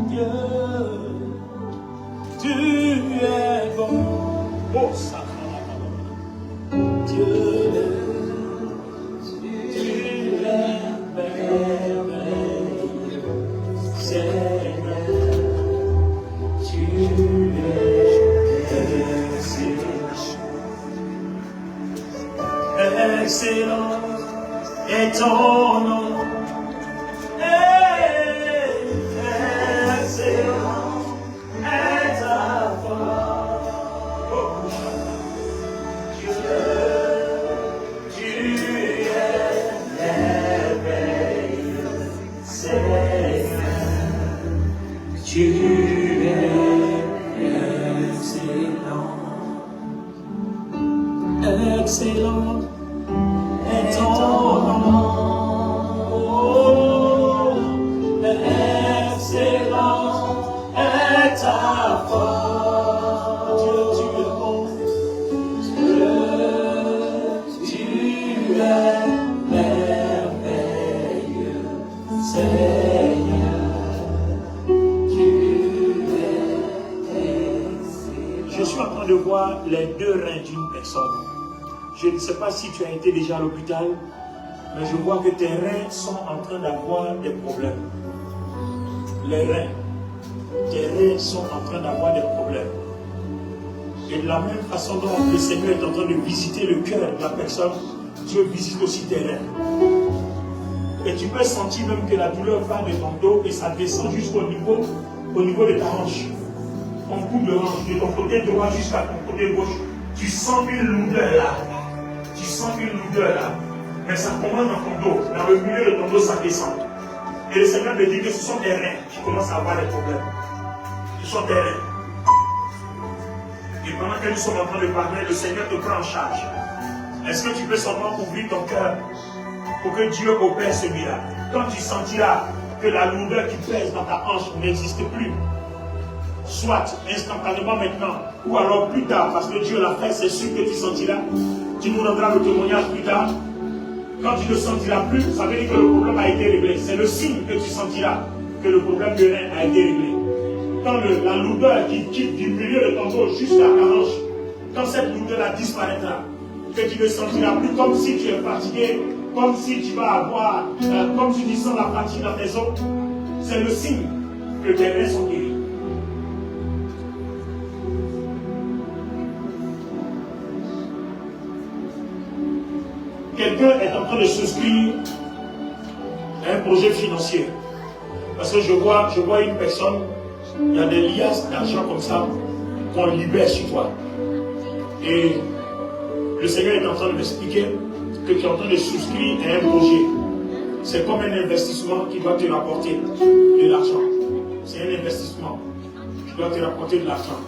Dieu. Tu es bon, oh sacré Dieu, tu es merveilleux, Seigneur, tu es excellent, excellent est ton nom, excellent. Tu es excellent, excellent est ton nom. Oh, excellent est ta force. Dieu, tu es bon. Dieu, tu es merveilleux, Seigneur. Je suis en train de voir les deux reins d'une personne. Je ne sais pas si tu as été déjà à l'hôpital, mais je vois que tes reins sont en train d'avoir des problèmes. Les reins, tes reins sont en train d'avoir des problèmes. Et de la même façon dont le Seigneur est en train de visiter le cœur de la personne, Dieu visite aussi tes reins. Et tu peux sentir même que la douleur va de ton dos et ça descend jusqu'au niveau de ta hanche. Ton bout de hanche, de ton côté droit jusqu'à ton côté gauche, tu sens une lourdeur là. Tu sens une lourdeur là. Mais ça commence dans ton dos. Dans le milieu de ton dos, ça descend. Et le Seigneur me dit que ce sont tes reins qui commencent à avoir des problèmes. Ce sont tes reins. Et pendant que nous sommes en train de parler, le Seigneur te prend en charge. Est-ce que tu peux seulement ouvrir ton cœur pour que Dieu opère ce miracle? Quand tu sentiras que la lourdeur qui pèse dans ta hanche n'existe plus, soit instantanément maintenant, ou alors plus tard, parce que Dieu l'a fait, c'est sûr que tu sentiras. Tu nous rendras le témoignage plus tard. Quand tu ne sentiras plus, ça veut dire que le problème a été réglé. C'est le signe que tu sentiras que le problème de rein a été réglé. Quand la lourdeur qui quitte du milieu de ton dos jusqu'à ta hanche, quand cette lourdeur disparaîtra, que tu ne sentiras plus comme si tu es fatigué comme si tu vas avoir, comme tu dis, sans la fatigue dans tes os, c'est le signe que tes reins sont guéris. Quelqu'un est en train de souscrire à un projet financier. Parce que je vois une personne, il y a des liasses d'argent comme ça qu'on libère sur toi. Et le Seigneur est en train de m'expliquer que tu es en train de souscrire à un projet. C'est comme un investissement qui doit te rapporter de l'argent. C'est un investissement qui doit te rapporter de l'argent.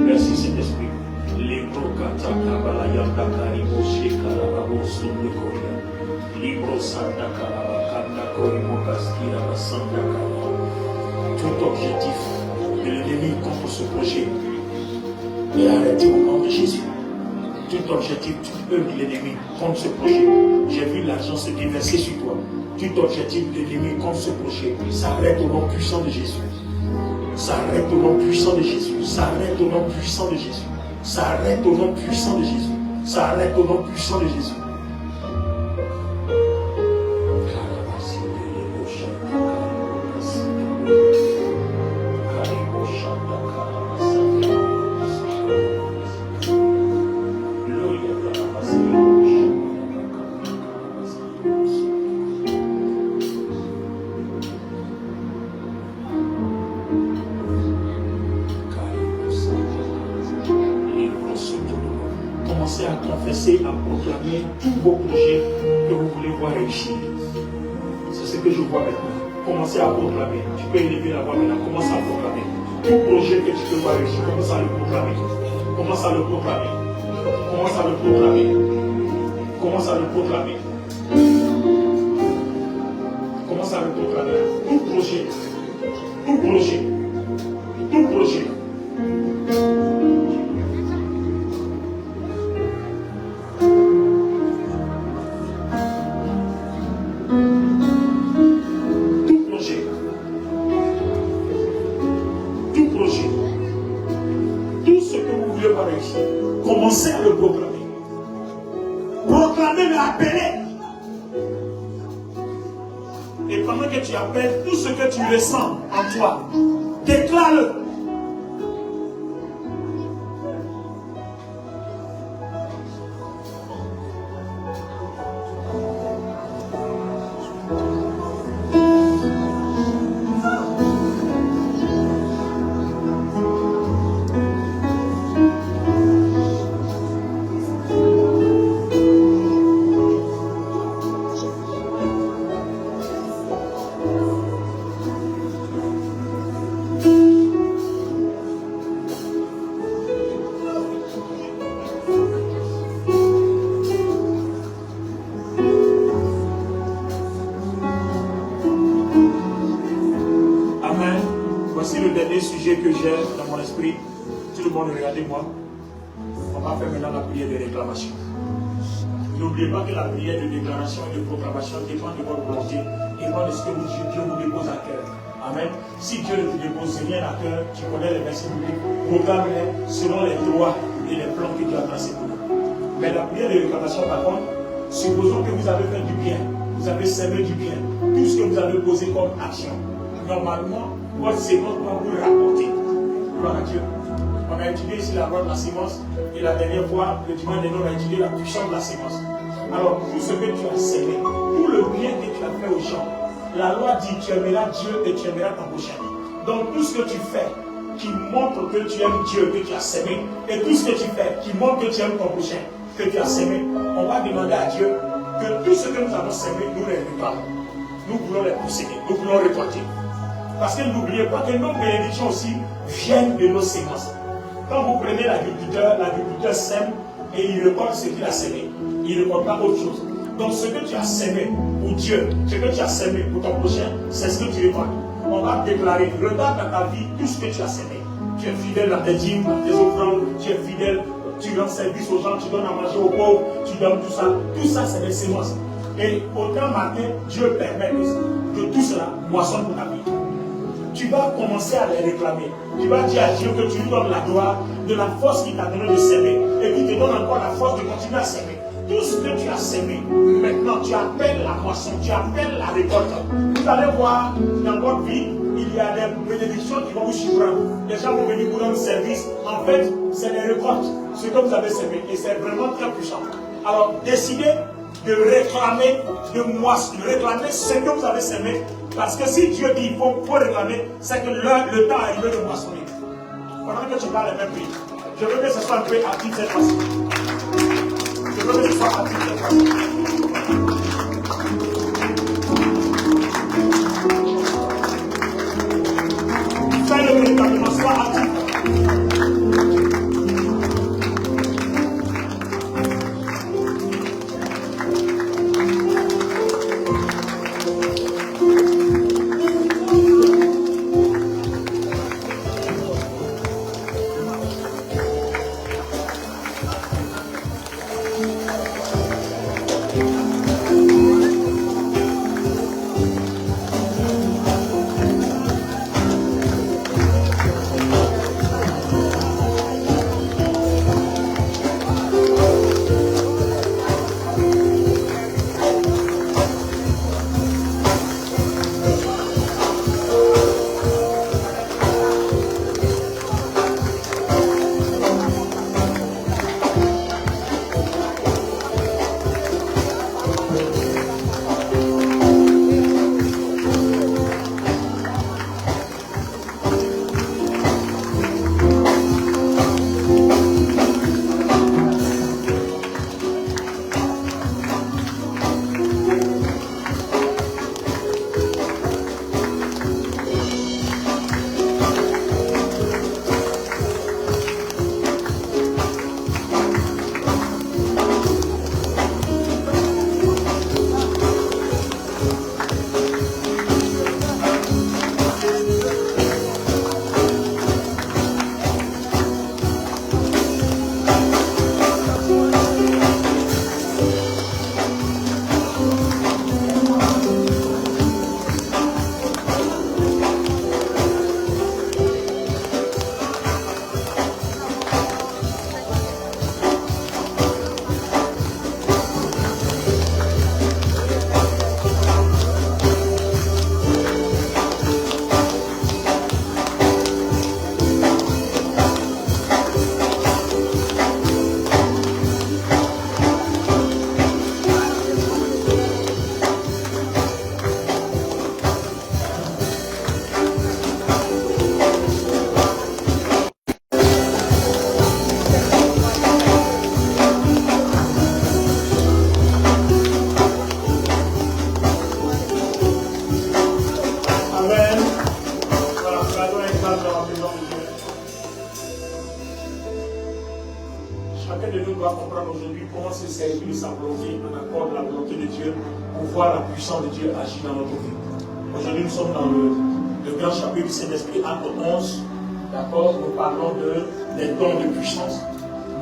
Merci Saint-Esprit. Tout objectif de l'ennemi contre ce projet est arrêté au nom de Jésus. Tout objectif, tout œuvre de l'ennemi contre ce projet. J'ai vu l'argent se déverser sur toi. Tout objectif de l'ennemi contre ce projet s'arrête au nom puissant de Jésus. S'arrête au nom puissant de Jésus. S'arrête au nom puissant de Jésus. S'arrête au nom puissant de Jésus. S'arrête au nom puissant de Jésus. À proclamer tous vos projets que vous voulez voir réussir. C'est ce que je vois maintenant. Commencez à proclamer. Tu peux élever la voix maintenant. Commence à proclamer. Tout projet que tu peux voir réussir, commence à le proclamer. Commence à le proclamer. Commence à le proclamer. Commence à le proclamer. Commence à le proclamer. Tout projet. Tout projet. Tout projet. Commencez à le proclamer. Proclamez, mais appelez. Et pendant que tu appelles, tout ce que tu ressens en toi, déclare-le. Que j'ai dans mon esprit, tout le monde regardez-moi. On va faire maintenant la prière de réclamation. N'oubliez pas que la prière de déclaration et de proclamation dépend de votre volonté, dépend de ce que Dieu vous dépose à cœur. Amen. Si Dieu ne vous dépose rien à cœur, tu connais les versets bibliques, proclame-les selon les droits et les plans que Dieu a tracés pour nous. Mais la prière de réclamation, par contre, supposons que vous avez fait du bien, vous avez servi du bien, tout ce que vous avez posé comme action. Normalement, votre sémence va vous rapporter. Gloire à Dieu. On a étudié ici la loi de la sémence et la dernière fois, le dimanche dernier, on a étudié la puissance de la sémence. Alors, tout ce que tu as sémé, tout le bien que tu as fait aux gens, la loi dit tu aimeras Dieu et tu aimeras ton prochain. Donc, tout ce que tu fais qui montre que tu aimes Dieu, que tu as sémé, et tout ce que tu fais qui montre que tu aimes ton prochain, que tu as sémé, on va demander à Dieu que tout ce que nous avons sémé, nous les réclamons. Nous voulons les posséder, nous voulons récolter. Parce que n'oubliez pas que nos bénédictions aussi viennent de nos sémences. Quand vous prenez l'agriculteur sème et il récolte ce qu'il a sémé. Il ne récolte pas autre chose. Donc ce que tu as sémé pour Dieu, ce que tu as sémé pour ton prochain, c'est ce que tu récoltes. On va déclarer, regarde dans ta vie tout ce que tu as sémé. Tu es fidèle dans tes dîmes, dans tes offrandes, tu es fidèle, tu rends service aux gens, tu donnes à manger aux pauvres, tu donnes tout ça. Tout ça, c'est des sémences. Et autant matin, Dieu permet que tout cela moissonne pour ta vie. tu vas commencer à les réclamer. Tu vas dire à Dieu que tu lui donnes la gloire de la force qu'il t'a donné de s'aimer et qu'il te donne encore la force de continuer à s'aimer. Tout ce que tu as sémé, maintenant tu appelles la moisson, tu appelles la récolte. Vous allez voir dans votre vie, il y a des bénédictions qui vont vous suivre. Les gens vont venir vous rendre service. En fait, c'est des récoltes, ce que vous avez sémé. Et c'est vraiment très puissant. Alors, décidez de réclamer, de réclamer ce que vous avez sémé. Parce que si Dieu dit qu'il faut réclamer, c'est que le temps est arrivé de moissonner. Pendant que tu parles les mêmes prix, je veux que ce soit un peu actif cette fois-ci. Je veux que ce soit actif cette fois-ci. Fais-le véritablement, sois actif. Chacun de nous doit comprendre aujourd'hui comment se servir de sa volonté en accord de la volonté de Dieu pour voir la puissance de Dieu agir dans notre vie. Aujourd'hui, nous sommes dans le grand chapitre du Saint-Esprit, acte 11. D'accord, nous parlons des dons de puissance.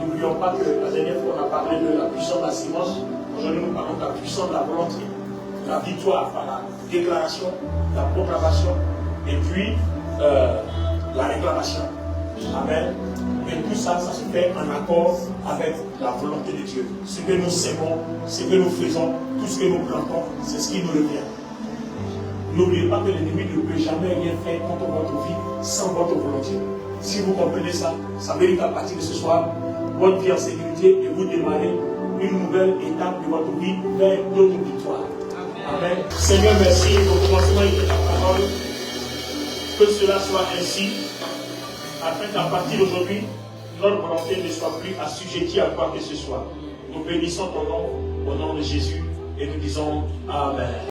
N'oublions pas que la dernière fois, on a parlé de la puissance de la sémence. Aujourd'hui, nous parlons de la puissance de la volonté, de la victoire par la déclaration, la proclamation et puis la réclamation. Amen. Et tout ça, ça se fait en accord avec la volonté de Dieu. Ce que nous sémons, ce que nous faisons, tout ce que nous plantons, c'est ce qui nous revient. N'oubliez pas que l'ennemi ne peut jamais rien faire contre votre vie sans votre volonté. Si vous comprenez ça, ça veut dire qu'à partir de ce soir, votre vie en sécurité et vous démarrez une nouvelle étape de votre vie vers d'autres victoires. Amen. Seigneur, merci au commencement de ta parole. Que cela soit ainsi, afin qu'à partir d'aujourd'hui, notre volonté ne soit plus assujettie à quoi que ce soit. Nous bénissons ton nom au nom de Jésus et nous disons Amen.